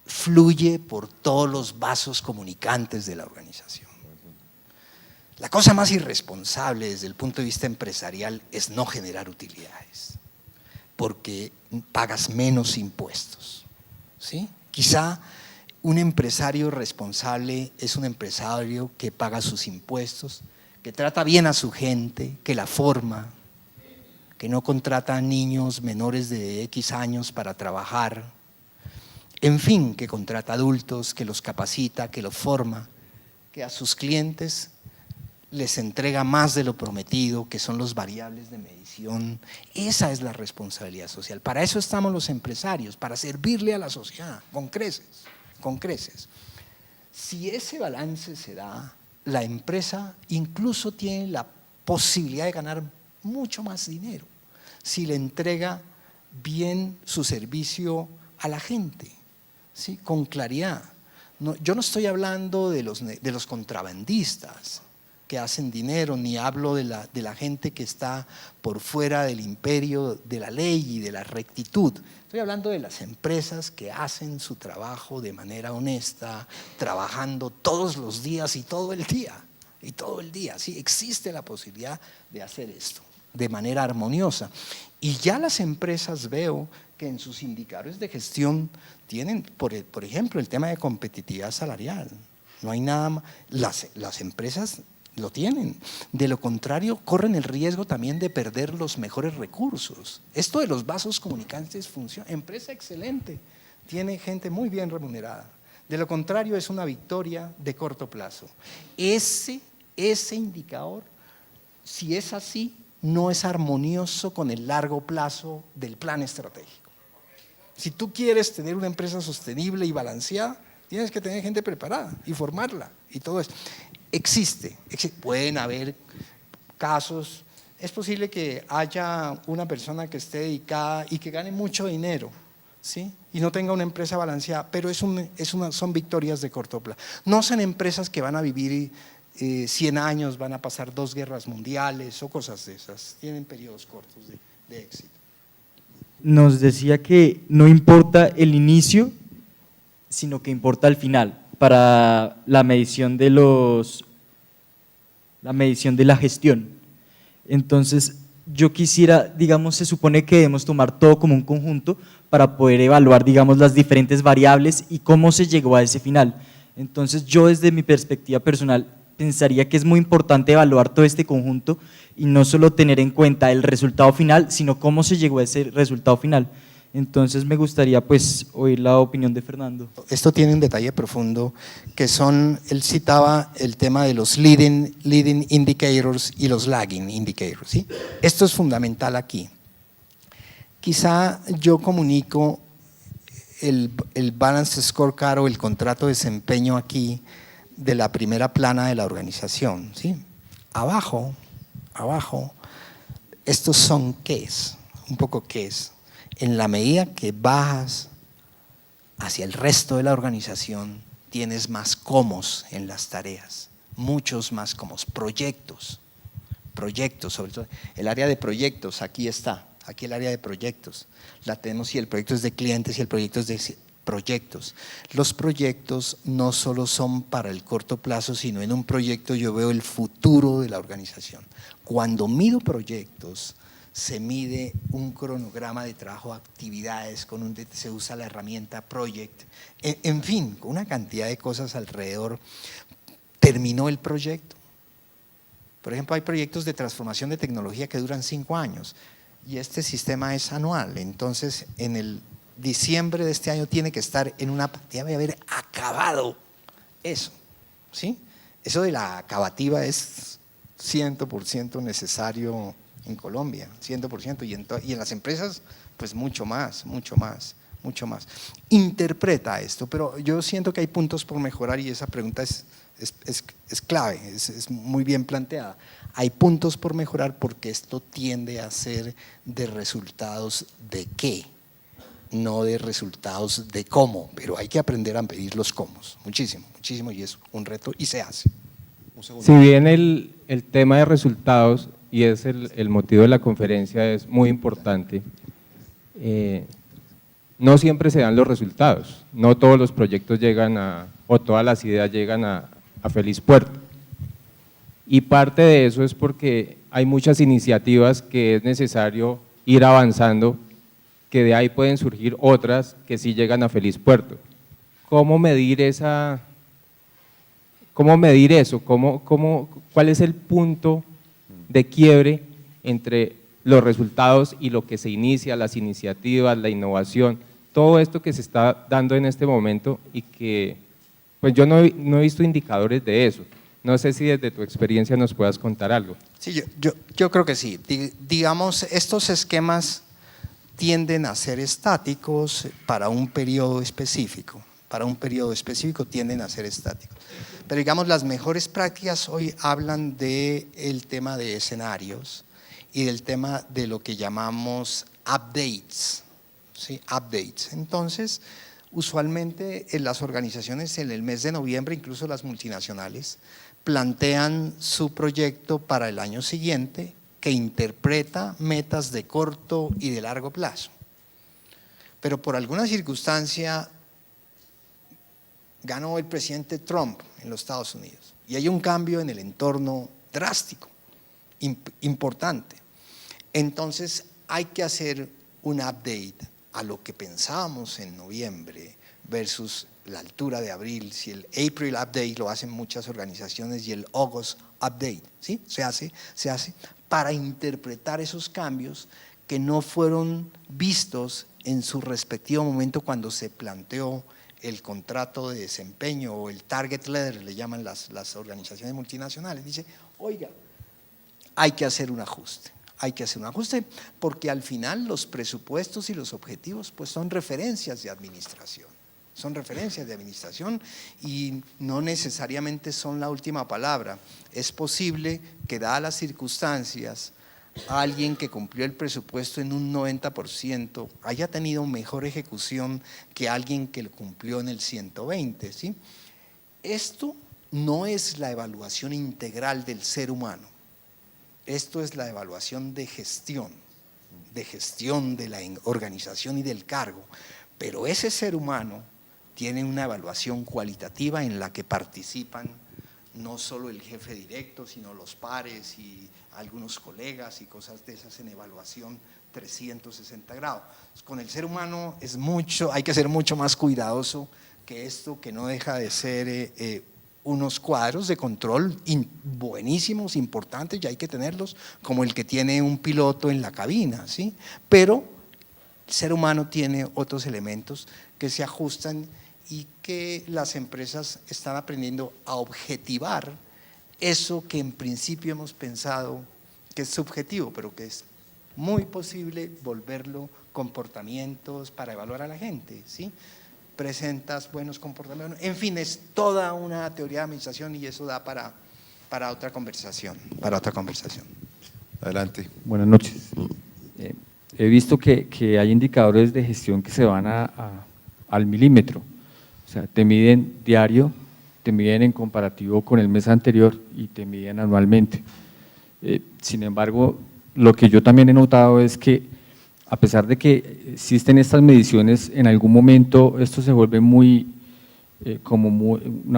fluye por todos los vasos comunicantes de la organización. La cosa más irresponsable desde el punto de vista empresarial es no generar utilidades, porque pagas menos impuestos, ¿sí? Quizá un empresario responsable es un empresario que paga sus impuestos, que trata bien a su gente, que la forma, que no contrata a niños menores de X años para trabajar, en fin, que contrata adultos, que los capacita, que los forma, que a sus clientes les entrega más de lo prometido, que son los variables de medición. Esa es la responsabilidad social. Para eso estamos los empresarios, para servirle a la sociedad, con creces. Si ese balance se da, la empresa incluso tiene la posibilidad de ganar mucho más dinero si le entrega bien su servicio a la gente, ¿sí? Con claridad. Yo no estoy hablando de los contrabandistas que hacen dinero, ni hablo de la gente que está por fuera del imperio de la ley y de la rectitud. Estoy hablando de las empresas que hacen su trabajo de manera honesta, trabajando todos los días y todo el día. Sí, existe la posibilidad de hacer esto de manera armoniosa. Y ya las empresas veo que en sus indicadores de gestión tienen, por ejemplo, el tema de competitividad salarial. No hay nada más. Las empresas lo tienen. De lo contrario, corren el riesgo también de perder los mejores recursos. Esto de los vasos comunicantes funciona. Empresa excelente, tiene gente muy bien remunerada. De lo contrario, es una victoria de corto plazo. Ese indicador, si es así, no es armonioso con el largo plazo del plan estratégico. Si tú quieres tener una empresa sostenible y balanceada, tienes que tener gente preparada y formarla y todo esto. Existe, pueden haber casos, es posible que haya una persona que esté dedicada y que gane mucho dinero, ¿sí? Y no tenga una empresa balanceada, pero son victorias de corto plazo. No son empresas que van a vivir 100 años, van a pasar 2 guerras mundiales o cosas de esas, tienen periodos cortos de éxito. Nos decía que no importa el inicio, sino que importa el final para la medición de la gestión. Entonces, yo quisiera, digamos, se supone que debemos tomar todo como un conjunto para poder evaluar, digamos, las diferentes variables y cómo se llegó a ese final. Entonces, yo desde mi perspectiva personal pensaría que es muy importante evaluar todo este conjunto y no solo tener en cuenta el resultado final, sino cómo se llegó a ese resultado final. Entonces me gustaría pues oír la opinión de Fernando. Esto tiene un detalle profundo que él citaba el tema de los leading indicators y los lagging indicators, ¿sí? Esto es fundamental aquí. Quizá yo comunico el Balance Scorecard o el contrato de desempeño aquí de la primera plana de la organización, ¿sí? Abajo, estos son qués, un poco qués. En la medida que bajas hacia el resto de la organización, tienes más comos en las tareas, muchos más comos, proyectos, sobre todo el área de proyectos, aquí está, aquí el área de proyectos, la tenemos si el proyecto es de clientes y el proyecto es de proyectos. Los proyectos no solo son para el corto plazo, sino en un proyecto yo veo el futuro de la organización. Cuando mido proyectos, se mide un cronograma de trabajo, actividades, se usa la herramienta Project, en fin, con una cantidad de cosas alrededor. Terminó el proyecto. Por ejemplo, hay proyectos de transformación de tecnología que duran 5 años y este sistema es anual, entonces en el diciembre de este año tiene que estar debe haber acabado eso, ¿sí? Eso de la acabativa es 100% necesario en Colombia, 100%, y en las empresas pues mucho más. Interpreta esto, pero yo siento que hay puntos por mejorar y esa pregunta es clave, es muy bien planteada. Hay puntos por mejorar porque esto tiende a ser de resultados de qué, no de resultados de cómo, pero hay que aprender a pedir los cómo, muchísimo, y es un reto y se hace. Si bien el tema de resultados, y es el motivo de la conferencia, es muy importante, no siempre se dan los resultados, no todos los proyectos o todas las ideas llegan a feliz puerto. Y parte de eso es porque hay muchas iniciativas que es necesario ir avanzando, que de ahí pueden surgir otras que sí llegan a feliz puerto. ¿Cómo medir eso? ¿Cuál es el punto de quiebre entre los resultados y lo que se inicia, las iniciativas, la innovación, todo esto que se está dando en este momento y que pues yo no he visto indicadores de eso? No sé si desde tu experiencia nos puedas contar algo. Sí, yo creo que sí. Digamos, estos esquemas tienden a ser estáticos para un periodo específico. Tienden a ser estáticos. Pero digamos, las mejores prácticas hoy hablan del tema de escenarios y del tema de lo que llamamos updates, ¿sí? Updates. Entonces, usualmente en las organizaciones en el mes de noviembre, incluso las multinacionales, plantean su proyecto para el año siguiente que interpreta metas de corto y de largo plazo. Pero por alguna circunstancia ganó el presidente Trump en los Estados Unidos y hay un cambio en el entorno drástico, importante. Entonces hay que hacer un update a lo que pensábamos en noviembre versus la altura de abril. Si el April Update lo hacen muchas organizaciones y el August Update, ¿sí? Se hace para interpretar esos cambios que no fueron vistos en su respectivo momento cuando se planteó el contrato de desempeño o el target letter, le llaman las organizaciones multinacionales. Dice, oiga, hay que hacer un ajuste porque al final los presupuestos y los objetivos pues son referencias de administración. Y no necesariamente son la última palabra. Es posible que dadas las circunstancias alguien que cumplió el presupuesto en un 90% haya tenido mejor ejecución que alguien que lo cumplió en el 120%, ¿sí? Esto no es la evaluación integral del ser humano, esto es la evaluación de gestión de la organización y del cargo, pero ese ser humano tiene una evaluación cualitativa en la que participan no solo el jefe directo, sino los pares y algunos colegas y cosas de esas en evaluación 360 grados. Con el ser humano hay que ser mucho más cuidadoso que esto, que no deja de ser unos cuadros de control buenísimos, importantes, y hay que tenerlos, como el que tiene un piloto en la cabina, ¿sí? Pero el ser humano tiene otros elementos que se ajustan y que las empresas están aprendiendo a objetivar eso que en principio hemos pensado que es subjetivo, pero que es muy posible volverlo comportamientos para evaluar a la gente, ¿sí? Presentas buenos comportamientos, en fin, es toda una teoría de administración y eso da para otra conversación, Adelante. Buenas noches. He visto que hay indicadores de gestión que se van al milímetro, o sea, te miden diario, te miden en comparativo con el mes anterior y te miden anualmente. Sin embargo, lo que yo también he notado es que a pesar de que existen estas mediciones, en algún momento esto se vuelve una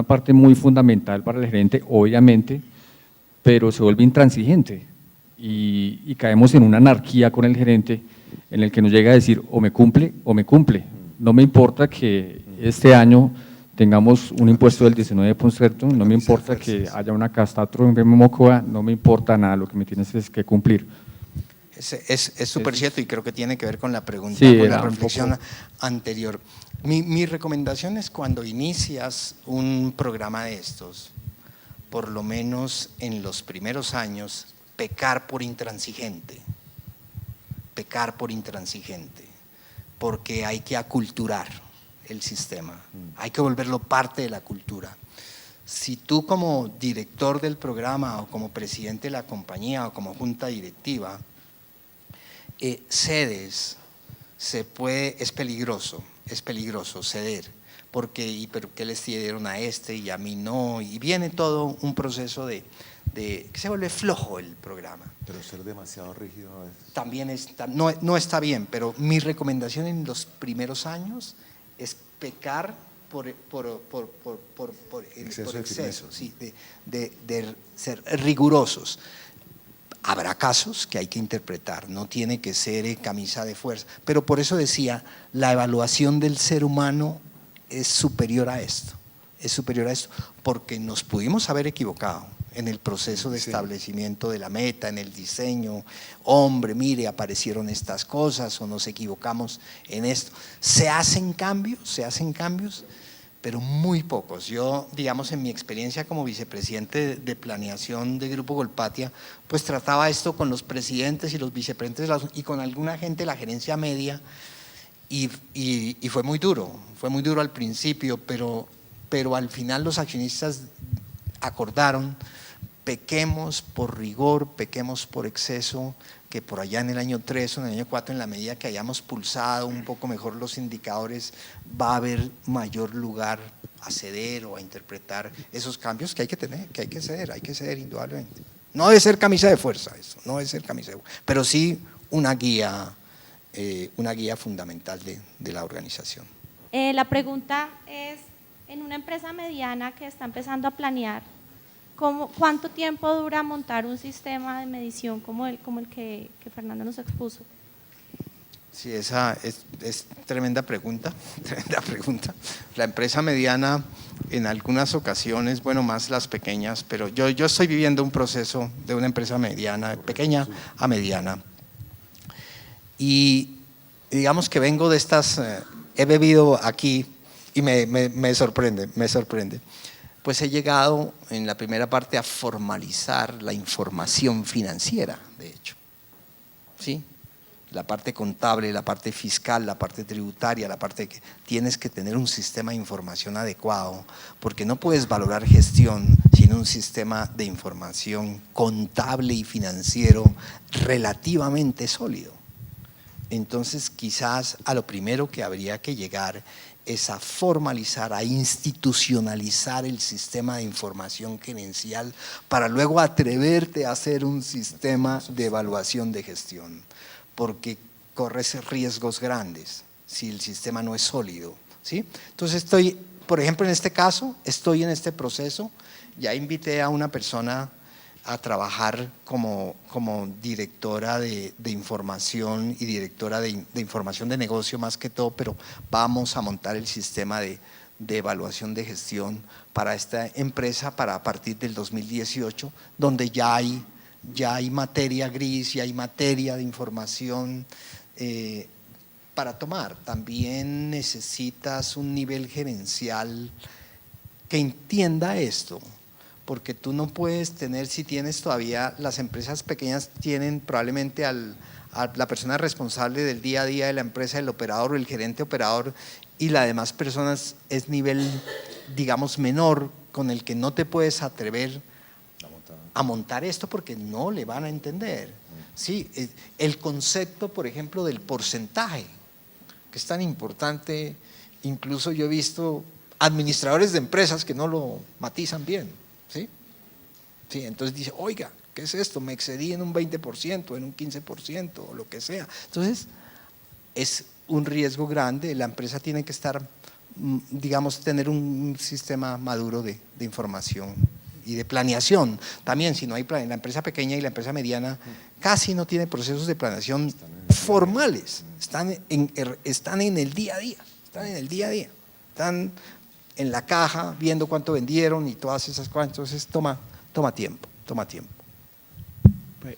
parte muy fundamental para el gerente, obviamente, pero se vuelve intransigente y caemos en una anarquía con el gerente en el que nos llega a decir o me cumple o me cumple. No me importa que este año tengamos un impuesto del 19%, no me importa que haya una castatro en Mocoa, no me importa nada, lo que me tienes es que cumplir. Es súper cierto y creo que tiene que ver con la pregunta, sí, con la reflexión anterior. Mi recomendación es cuando inicias un programa de estos, por lo menos en los primeros años, pecar por intransigente, porque hay que aculturar el sistema, hay que volverlo parte de la cultura. Si tú como director del programa o como presidente de la compañía o como junta directiva cedes, es peligroso ceder, porque ¿pero qué les dieron a este y a mí no? Y viene todo un proceso de que se vuelve flojo el programa. Pero ser demasiado rígido a veces. También no está bien, pero mi recomendación en los primeros años es pecar por exceso, sí, de ser rigurosos. Habrá casos que hay que interpretar, no tiene que ser camisa de fuerza, pero por eso decía, la evaluación del ser humano es superior a esto, porque nos pudimos haber equivocado en el proceso de establecimiento de la meta, en el diseño, hombre, mire, aparecieron estas cosas o nos equivocamos en esto. Se hacen cambios, pero muy pocos. Yo, digamos, en mi experiencia como vicepresidente de planeación de Grupo Colpatia, pues trataba esto con los presidentes y los vicepresidentes y con alguna gente de la gerencia media y fue muy duro al principio, pero al final los accionistas acordaron, pequemos por rigor, pequemos por exceso, que por allá en el año 3 o en el año 4, en la medida que hayamos pulsado un poco mejor los indicadores, va a haber mayor lugar a ceder o a interpretar esos cambios que hay que tener, que hay que ceder indudablemente. No debe ser camisa de fuerza eso, pero sí una guía fundamental de la organización. La pregunta es, en una empresa mediana que está empezando a planear, ¿cuánto tiempo dura montar un sistema de medición como el que Fernando nos expuso? Sí, esa es tremenda pregunta. La empresa mediana, en algunas ocasiones, bueno, más las pequeñas, pero yo estoy viviendo un proceso de una empresa mediana, pequeña a mediana. Y digamos que vengo de estas, he bebido aquí y me sorprende. Pues he llegado en la primera parte a formalizar la información financiera, de hecho, ¿sí? La parte contable, la parte fiscal, la parte tributaria, la parte que tienes que tener un sistema de información adecuado, porque no puedes valorar gestión si tiene un sistema de información contable y financiero relativamente sólido. Entonces, quizás a lo primero que habría que llegar es a formalizar, a institucionalizar el sistema de información gerencial para luego atreverte a hacer un sistema de evaluación de gestión, porque corres riesgos grandes si el sistema no es sólido, ¿sí? Entonces por ejemplo, en este caso, estoy en este proceso, ya invité a una persona a trabajar como directora de información y directora de información de negocio más que todo, pero vamos a montar el sistema de evaluación de gestión para esta empresa para a partir del 2018, donde ya hay materia gris, ya hay materia de información para tomar. También necesitas un nivel gerencial que entienda esto, porque tú no puedes tener, si tienes todavía, las empresas pequeñas tienen probablemente a la persona responsable del día a día de la empresa, el operador o el gerente operador, y las demás personas es nivel, digamos, menor, con el que no te puedes atrever a montar esto porque no le van a entender. Sí, el concepto, por ejemplo, del porcentaje, que es tan importante, incluso yo he visto administradores de empresas que no lo matizan bien. ¿Sí? Sí, entonces dice, oiga, ¿qué es esto? Me excedí en un 20%, en un 15%, o lo que sea. Entonces, es un riesgo grande, la empresa tiene que estar, digamos, tener un sistema maduro de información y de planeación. También, si no hay la empresa pequeña y la empresa mediana casi no tiene procesos de planeación formales, están en el día a día, están en la caja, viendo cuánto vendieron y todas esas cosas, entonces toma tiempo.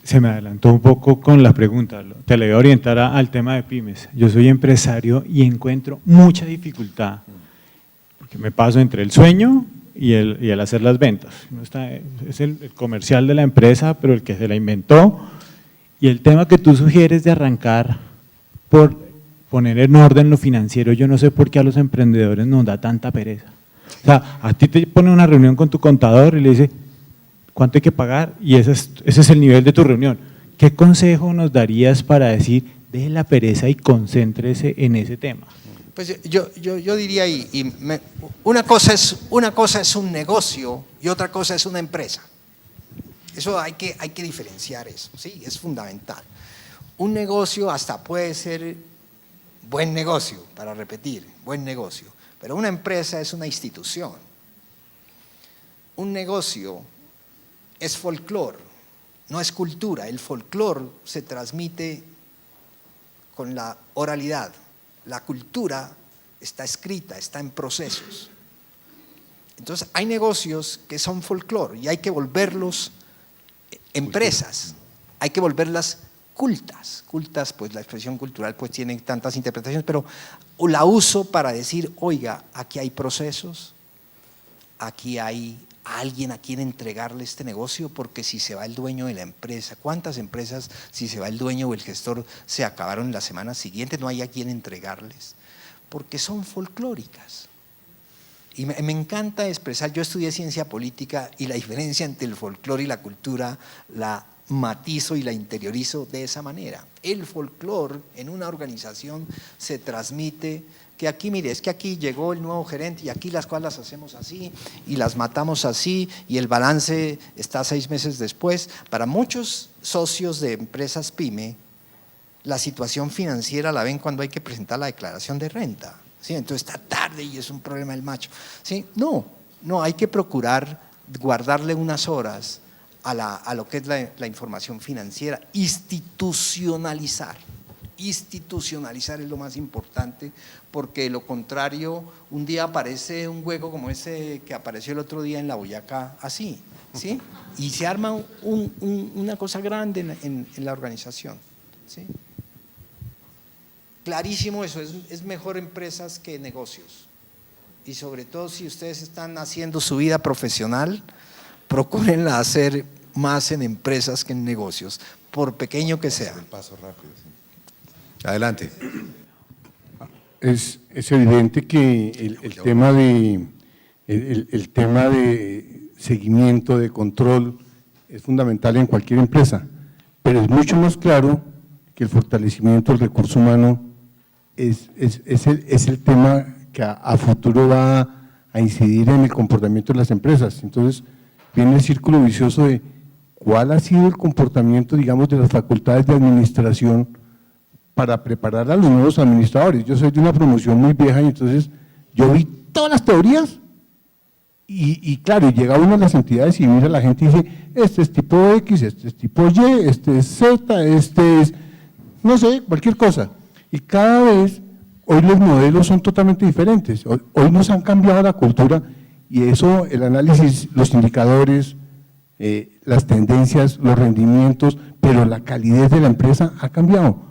Se me adelantó un poco con la pregunta, te la voy a orientar al tema de pymes. Yo soy empresario y encuentro mucha dificultad, porque me paso entre el sueño y el hacer las ventas. Es el comercial de la empresa, pero el que se la inventó, y el tema que tú sugieres de arrancar por poner en orden lo financiero, yo no sé por qué a los emprendedores nos da tanta pereza. O sea, a ti te pone una reunión con tu contador y le dice cuánto hay que pagar y ese es el nivel de tu reunión. ¿Qué consejo nos darías para decir, deje la pereza y concéntrese en ese tema? Pues yo diría, una cosa es un negocio y otra cosa es una empresa. Eso hay que diferenciar eso, ¿sí? Es fundamental. Un negocio hasta puede ser buen negocio, para repetir, buen negocio. Pero una empresa es una institución. Un negocio es folclore, no es cultura. El folclore se transmite con la oralidad. La cultura está escrita, está en procesos. Entonces hay negocios que son folclore y hay que volverlos empresas, hay que volverlas cultas, pues la expresión cultural pues tiene tantas interpretaciones, pero la uso para decir, oiga, aquí hay procesos, aquí hay alguien a quien entregarle este negocio, porque si se va el dueño de la empresa, ¿cuántas empresas si se va el dueño o el gestor se acabaron la semana siguiente? No hay a quien entregarles, porque son folclóricas. Y me encanta expresar, yo estudié ciencia política y la diferencia entre el folclore y la cultura la matizo y la interiorizo de esa manera. El folclore en una organización se transmite que aquí, mire, es que aquí llegó el nuevo gerente y aquí las cosas las hacemos así y las matamos así y el balance está 6 meses después. Para muchos socios de empresas PYME, la situación financiera la ven cuando hay que presentar la declaración de renta, ¿sí? Entonces está tarde y es un problema el macho, ¿sí? No, hay que procurar guardarle unas horas a lo que es la información financiera, institucionalizar es lo más importante, porque de lo contrario, un día aparece un juego como ese que apareció el otro día en la Boyacá, así, ¿sí? Y se arma una cosa grande en la organización, ¿sí? Clarísimo eso, es mejor empresas que negocios, y sobre todo si ustedes están haciendo su vida profesional, procúrenla hacer más en empresas que en negocios, por pequeño que sea. Paso rápido, sí. Adelante. Es evidente que el tema de seguimiento, de control, es fundamental en cualquier empresa, pero es mucho más claro que el fortalecimiento del recurso humano es el tema que a futuro va a incidir en el comportamiento de las empresas. Entonces, viene el círculo vicioso de cuál ha sido el comportamiento, digamos, de las facultades de administración para preparar a los nuevos administradores. Yo soy de una promoción muy vieja y entonces yo vi todas las teorías y claro, llega uno a las entidades y mira a la gente y dice, este es tipo X, este es tipo Y, este es Z, este es, no sé, cualquier cosa. Y cada vez, hoy los modelos son totalmente diferentes, hoy nos han cambiado la cultura y eso, el análisis, los indicadores, las tendencias, los rendimientos, pero la calidez de la empresa ha cambiado.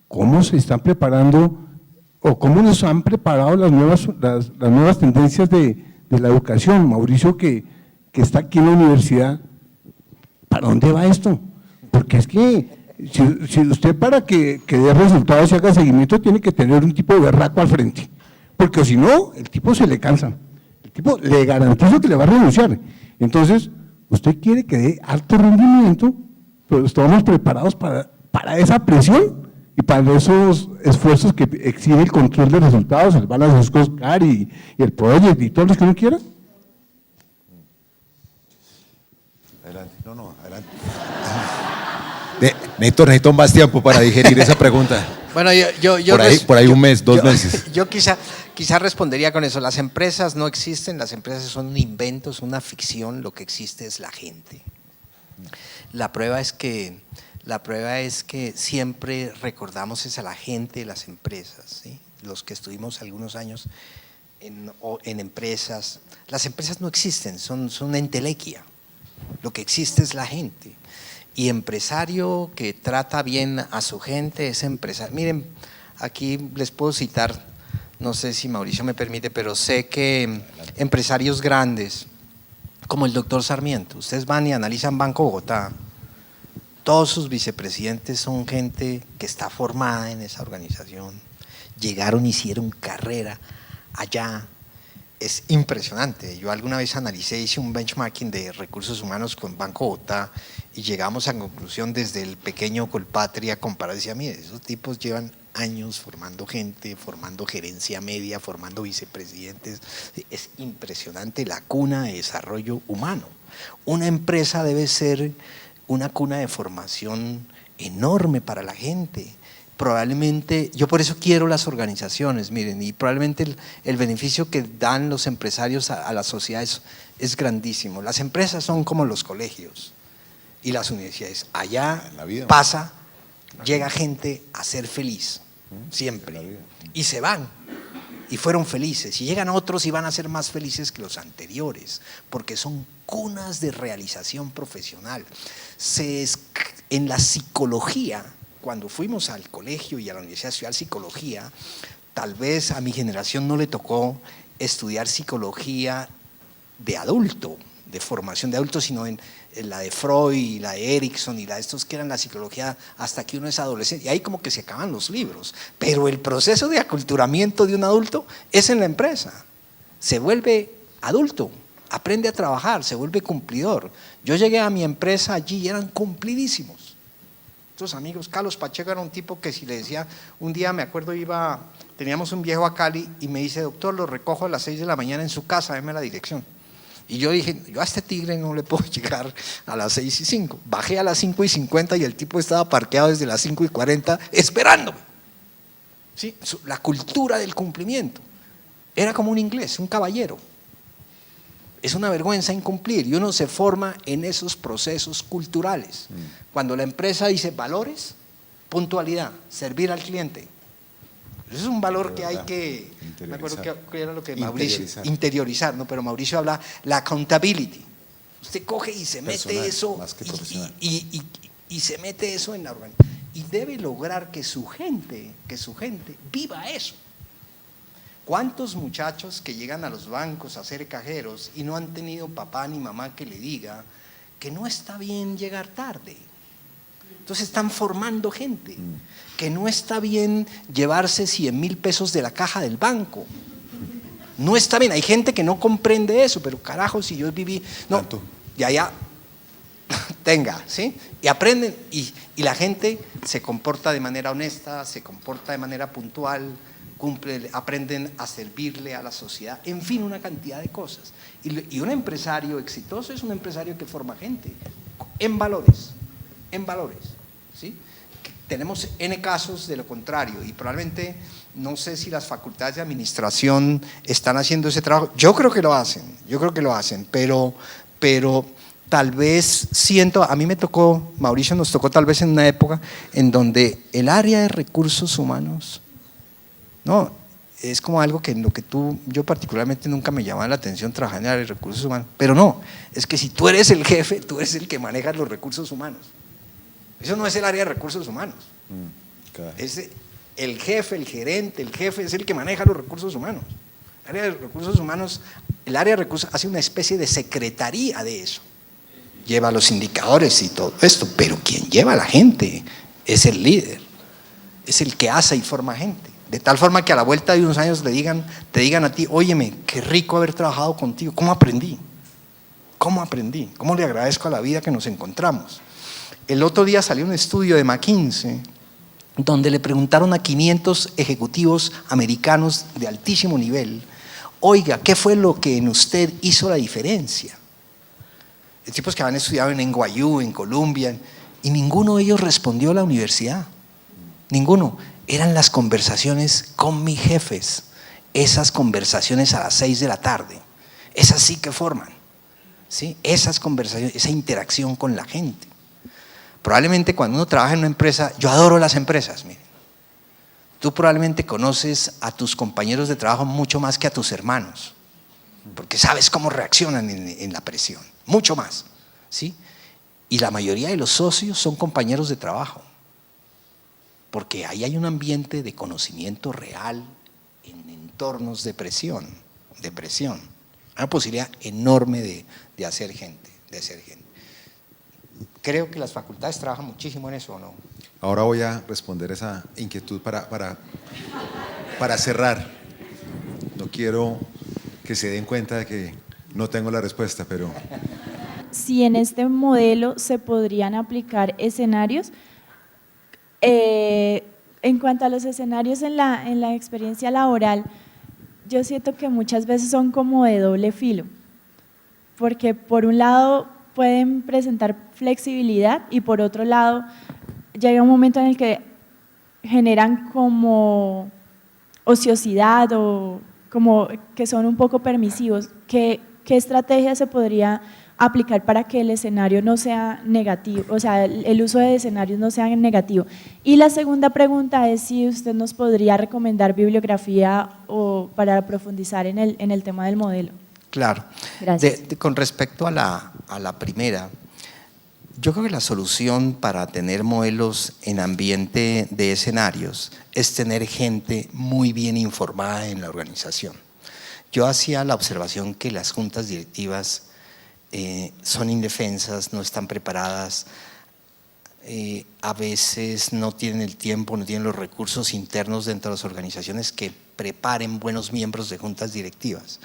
¿Cómo se están preparando o cómo nos han preparado las nuevas tendencias de la educación? Mauricio, que está aquí en la universidad, ¿para dónde va esto? Porque es que si usted para que dé resultados y haga seguimiento tiene que tener un tipo de berraco al frente, porque si no, el tipo se le cansa, el tipo le garantizo que le va a renunciar. Entonces, usted quiere que dé alto rendimiento, pero estamos preparados para esa presión y para esos esfuerzos que exige el control de resultados, el balance scorecard y el project y todos los que uno quiera. Adelante, adelante. Necesito más tiempo para digerir esa pregunta. Bueno, por ahí un mes, 2 meses. Yo quizá respondería con eso. Las empresas no existen, las empresas son un invento, es una ficción, lo que existe es la gente. La prueba es que siempre recordamos es a la gente de las empresas, ¿sí? Los que estuvimos algunos años en empresas. Las empresas no existen, son una entelequia. Lo que existe es la gente. Y empresario que trata bien a su gente es empresario. Miren, aquí les puedo citar, no sé si Mauricio me permite, pero sé que empresarios grandes, como el doctor Sarmiento, ustedes van y analizan Banco Bogotá, todos sus vicepresidentes son gente que está formada en esa organización, llegaron, hicieron carrera allá. Es impresionante. Yo alguna vez hice un benchmarking de recursos humanos con Banco Bogotá y llegamos a conclusión desde el pequeño Colpatria comparado, decía, mire, esos tipos llevan años formando gente, formando gerencia media, formando vicepresidentes. Es impresionante la cuna de desarrollo humano. Una empresa debe ser una cuna de formación enorme para la gente. Probablemente, yo por eso quiero las organizaciones, miren, y probablemente el beneficio que dan los empresarios a la sociedad es grandísimo. Las empresas son como los colegios y las universidades. Allá pasa, llega gente a ser feliz, siempre, y se van, y fueron felices, y llegan otros y van a ser más felices que los anteriores, porque son cunas de realización profesional. En la psicología, cuando fuimos al colegio y a la universidad a estudiar psicología, tal vez a mi generación no le tocó estudiar psicología de adulto, de formación de adulto, sino en la de Freud y la de Erickson y la de estos que eran la psicología hasta que uno es adolescente. Y ahí como que se acaban los libros. Pero el proceso de aculturamiento de un adulto es en la empresa. Se vuelve adulto, aprende a trabajar, se vuelve cumplidor. Yo llegué a mi empresa allí y eran cumplidísimos. Estos amigos, Carlos Pacheco era un tipo que si le decía, un día me acuerdo teníamos un viejo a Cali y me dice, doctor, lo recojo a las 6 de la mañana en su casa, déme la dirección. Y yo dije, yo a este tigre no le puedo llegar a las 6:05. Bajé a las 5:50 y el tipo estaba parqueado desde las 5:40 esperándome. ¿Sí? La cultura del cumplimiento. Era como un inglés, un caballero. Es una vergüenza incumplir y uno se forma en esos procesos culturales. Cuando la empresa dice valores, puntualidad, servir al cliente. Eso es un valor que hay que, me acuerdo que era lo que Mauricio, interiorizar, ¿no? Pero Mauricio habla, la accountability. Usted coge y se mete eso y se mete eso en la organización. Y debe lograr que su gente viva eso. ¿Cuántos muchachos que llegan a los bancos a ser cajeros y no han tenido papá ni mamá que le diga que no está bien llegar tarde? Entonces están formando gente, que no está bien llevarse 100.000 pesos de la caja del banco. No está bien, hay gente que no comprende eso, pero carajo, si yo viví, no, Tanto. ya, tenga, ¿sí? Y aprenden, y la gente se comporta de manera honesta, se comporta de manera puntual, aprenden a servirle a la sociedad, en fin, una cantidad de cosas. Y un empresario exitoso es un empresario que forma gente en valores, ¿sí? Tenemos N casos de lo contrario y probablemente, no sé si las facultades de administración están haciendo ese trabajo. Yo creo que lo hacen, pero tal vez a mí me tocó, Mauricio, nos tocó tal vez en una época en donde el área de recursos humanos, no, es como algo que en lo que yo particularmente nunca me llamaba la atención trabajar en el área de recursos humanos, pero no, es que si tú eres el jefe, tú eres el que maneja los recursos humanos. Eso no es el área de recursos humanos. Es el jefe, el gerente, el jefe es el que maneja los recursos humanos. El área de recursos humanos, el área de recursos hace una especie de secretaría de eso. Lleva los indicadores y todo esto, pero quien lleva a la gente es el líder, es el que hace y forma gente. De tal forma que a la vuelta de unos años te digan a ti, óyeme, qué rico haber trabajado contigo, ¿cómo aprendí? ¿Cómo le agradezco a la vida que nos encontramos? El otro día salió un estudio de McKinsey donde le preguntaron a 500 ejecutivos americanos de altísimo nivel, oiga, ¿qué fue lo que en usted hizo la diferencia? Tipos que habían estudiado en NYU, en Columbia, y ninguno de ellos respondió a la universidad. Ninguno. Eran las conversaciones con mis jefes, esas conversaciones a las 6 de la tarde, esas sí que forman, ¿sí? Esas conversaciones, esa interacción con la gente. Probablemente cuando uno trabaja en una empresa, yo adoro las empresas, miren. Tú probablemente conoces a tus compañeros de trabajo mucho más que a tus hermanos, porque sabes cómo reaccionan en la presión, mucho más, ¿sí? Y la mayoría de los socios son compañeros de trabajo, porque ahí hay un ambiente de conocimiento real en entornos de presión, Hay una posibilidad enorme de hacer gente, Creo que las facultades trabajan muchísimo en eso, ¿o no? Ahora voy a responder esa inquietud para cerrar. No quiero que se den cuenta de que no tengo la respuesta, pero… Si en este modelo se podrían aplicar escenarios. En cuanto a los escenarios en la experiencia laboral, yo siento que muchas veces son como de doble filo, porque por un lado pueden presentar flexibilidad y por otro lado llega un momento en el que generan como ociosidad o como que son un poco permisivos. ¿Qué estrategia se podría aplicar para que el escenario no sea negativo, o sea, el uso de escenarios no sea negativo? Y la segunda pregunta es si usted nos podría recomendar bibliografía o para profundizar en el tema del modelo. Claro. Gracias. Con respecto a la primera, yo creo que la solución para tener modelos en ambiente de escenarios es tener gente muy bien informada en la organización. Yo hacía la observación que las juntas directivas son indefensas, no están preparadas, a veces no tienen el tiempo, no tienen los recursos internos dentro de las organizaciones que preparen buenos miembros de juntas directivas.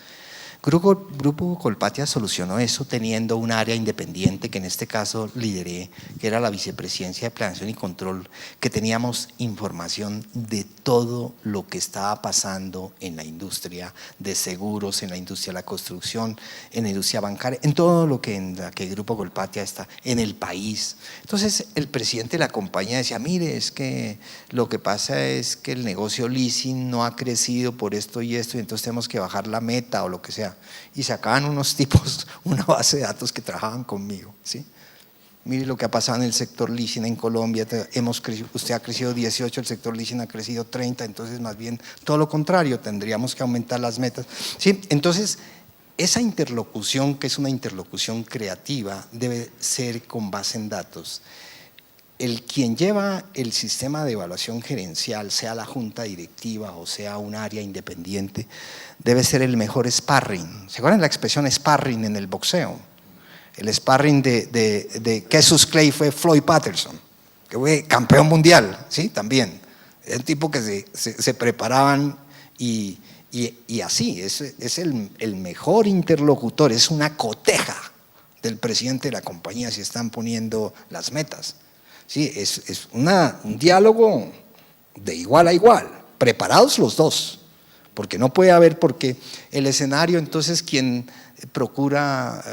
Grupo Colpatia solucionó eso teniendo un área independiente que en este caso lideré, que era la Vicepresidencia de Planeación y Control, que teníamos información de todo lo que estaba pasando en la industria de seguros, en la industria de la construcción, en la industria bancaria, en todo lo que en la que Grupo Colpatia está, en el país. Entonces el presidente de la compañía decía, mire, es que lo que pasa es que el negocio leasing no ha crecido por esto y esto, y entonces tenemos que bajar la meta o lo que sea. Y sacaban unos tipos, una base de datos que trabajaban conmigo, ¿sí? Mire lo que ha pasado en el sector leasing en Colombia, usted ha crecido 18, el sector leasing ha crecido 30, entonces más bien todo lo contrario, tendríamos que aumentar las metas, ¿sí? Entonces, esa interlocución, que es una interlocución creativa, debe ser con base en datos. Quien lleva el sistema de evaluación gerencial, sea la junta directiva o sea un área independiente, debe ser el mejor sparring. ¿Se acuerdan la expresión sparring en el boxeo? El sparring de Cassius Clay fue Floyd Patterson, que fue campeón mundial, ¿sí? También. Era un tipo que se preparaban y Y así, es el mejor interlocutor, es una coteja del presidente de la compañía si están poniendo las metas. Sí, es un diálogo de igual a igual, preparados los dos, porque no puede haber, porque el escenario, entonces quien procura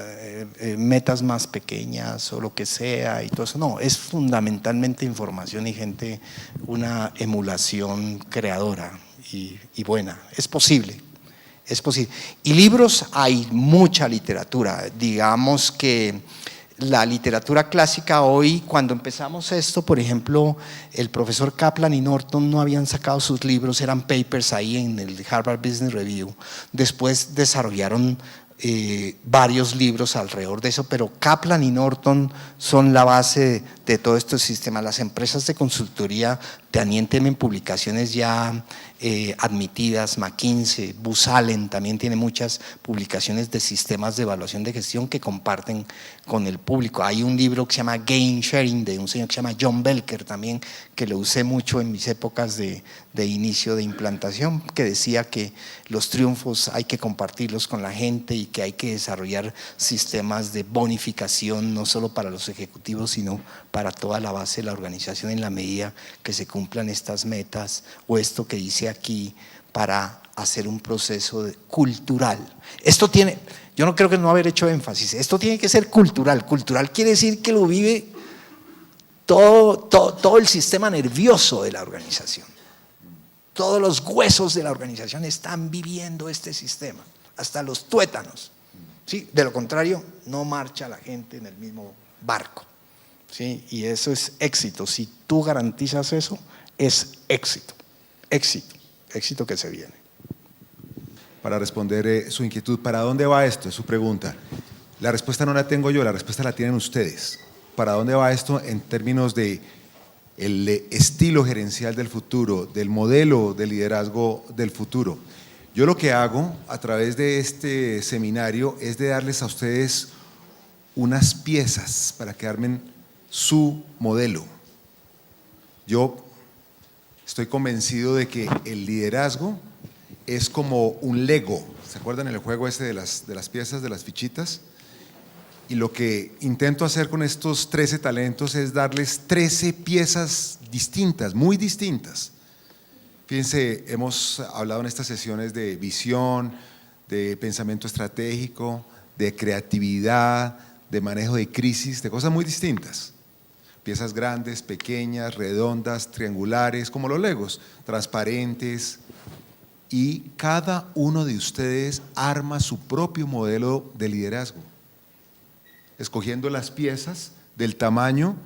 metas más pequeñas o lo que sea y todo eso, no, es fundamentalmente información y gente, una emulación creadora y buena, es posible. Es posible. Y libros, hay mucha literatura. Digamos que la literatura clásica hoy, cuando empezamos esto, por ejemplo, el profesor Kaplan y Norton no habían sacado sus libros, eran papers ahí en el Harvard Business Review. Después desarrollaron varios libros alrededor de eso, pero Kaplan y Norton son la base de todo este sistema. Las empresas de consultoría también tienen publicaciones ya admitidas, McKinsey, Booz Allen también tiene muchas publicaciones de sistemas de evaluación de gestión que comparten con el público. Hay un libro que se llama Gain Sharing de un señor que se llama John Belker también, que lo usé mucho en mis épocas de inicio de implantación, que decía que los triunfos hay que compartirlos con la gente y que hay que desarrollar sistemas de bonificación no solo para los ejecutivos sino para toda la base de la organización en la medida que se cumplan estas metas o esto que dice aquí, para hacer un proceso cultural. Esto tiene, yo no creo que no haber hecho énfasis, esto tiene que ser cultural. Cultural quiere decir que lo vive todo el sistema nervioso de la organización. Todos los huesos de la organización están viviendo este sistema, hasta los tuétanos. ¿Sí? De lo contrario, no marcha la gente en el mismo barco. ¿Sí? Y eso es éxito. Si tú garantizas eso, es éxito. Éxito que se viene. Para responder su inquietud, ¿para dónde va esto? Es su pregunta. La respuesta no la tengo yo, la respuesta la tienen ustedes. ¿Para dónde va esto en términos de el estilo gerencial del futuro, del modelo de liderazgo del futuro? Yo lo que hago a través de este seminario es de darles a ustedes unas piezas para que armen su modelo. Yo estoy convencido de que el liderazgo es como un Lego. ¿Se acuerdan el juego ese de las piezas, de las fichitas? Y lo que intento hacer con estos 13 talentos es darles 13 piezas distintas, muy distintas. Fíjense, hemos hablado en estas sesiones de visión, de pensamiento estratégico, de creatividad, de manejo de crisis, de cosas muy distintas. Piezas grandes, pequeñas, redondas, triangulares, como los Legos, transparentes. Y cada uno de ustedes arma su propio modelo de liderazgo, escogiendo las piezas del tamaño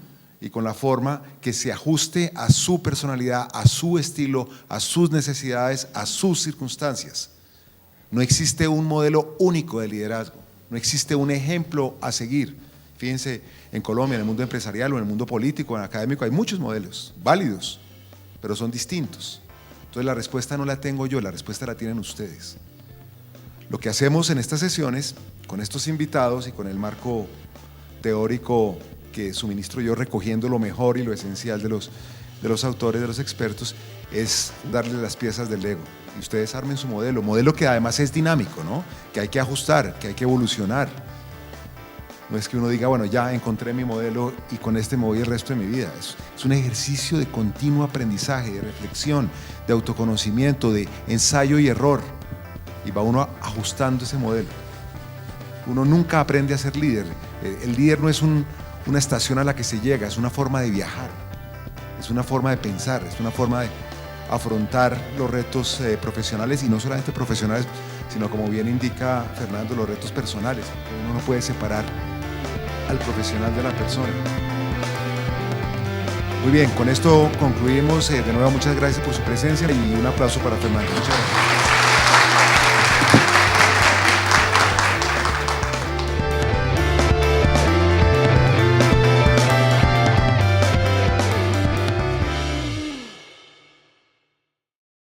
y con la forma que se ajuste a su personalidad, a su estilo, a sus necesidades, a sus circunstancias. No existe un modelo único de liderazgo, no existe un ejemplo a seguir. Fíjense, en Colombia, en el mundo empresarial o en el mundo político, en el académico, hay muchos modelos válidos, pero son distintos. Entonces la respuesta no la tengo yo, la respuesta la tienen ustedes. Lo que hacemos en estas sesiones, con estos invitados y con el marco teórico que suministro yo, recogiendo lo mejor y lo esencial de los autores, de los expertos, es darles las piezas del Lego. Y ustedes armen su modelo que además es dinámico, ¿no? Que hay que ajustar, que hay que evolucionar. No es que uno diga, bueno, ya encontré mi modelo y con este me voy el resto de mi vida. Es un ejercicio de continuo aprendizaje, de reflexión, de autoconocimiento, de ensayo y error. Y va uno ajustando ese modelo. Uno nunca aprende a ser líder. El líder no es una estación a la que se llega, es una forma de viajar, es una forma de pensar, es una forma de afrontar los retos profesionales, y no solamente profesionales, sino, como bien indica Fernando, los retos personales. Uno no puede separar al profesional de la persona. Muy bien, con esto concluimos. De nuevo, muchas gracias por su presencia y un aplauso para Fernando. Muchas gracias.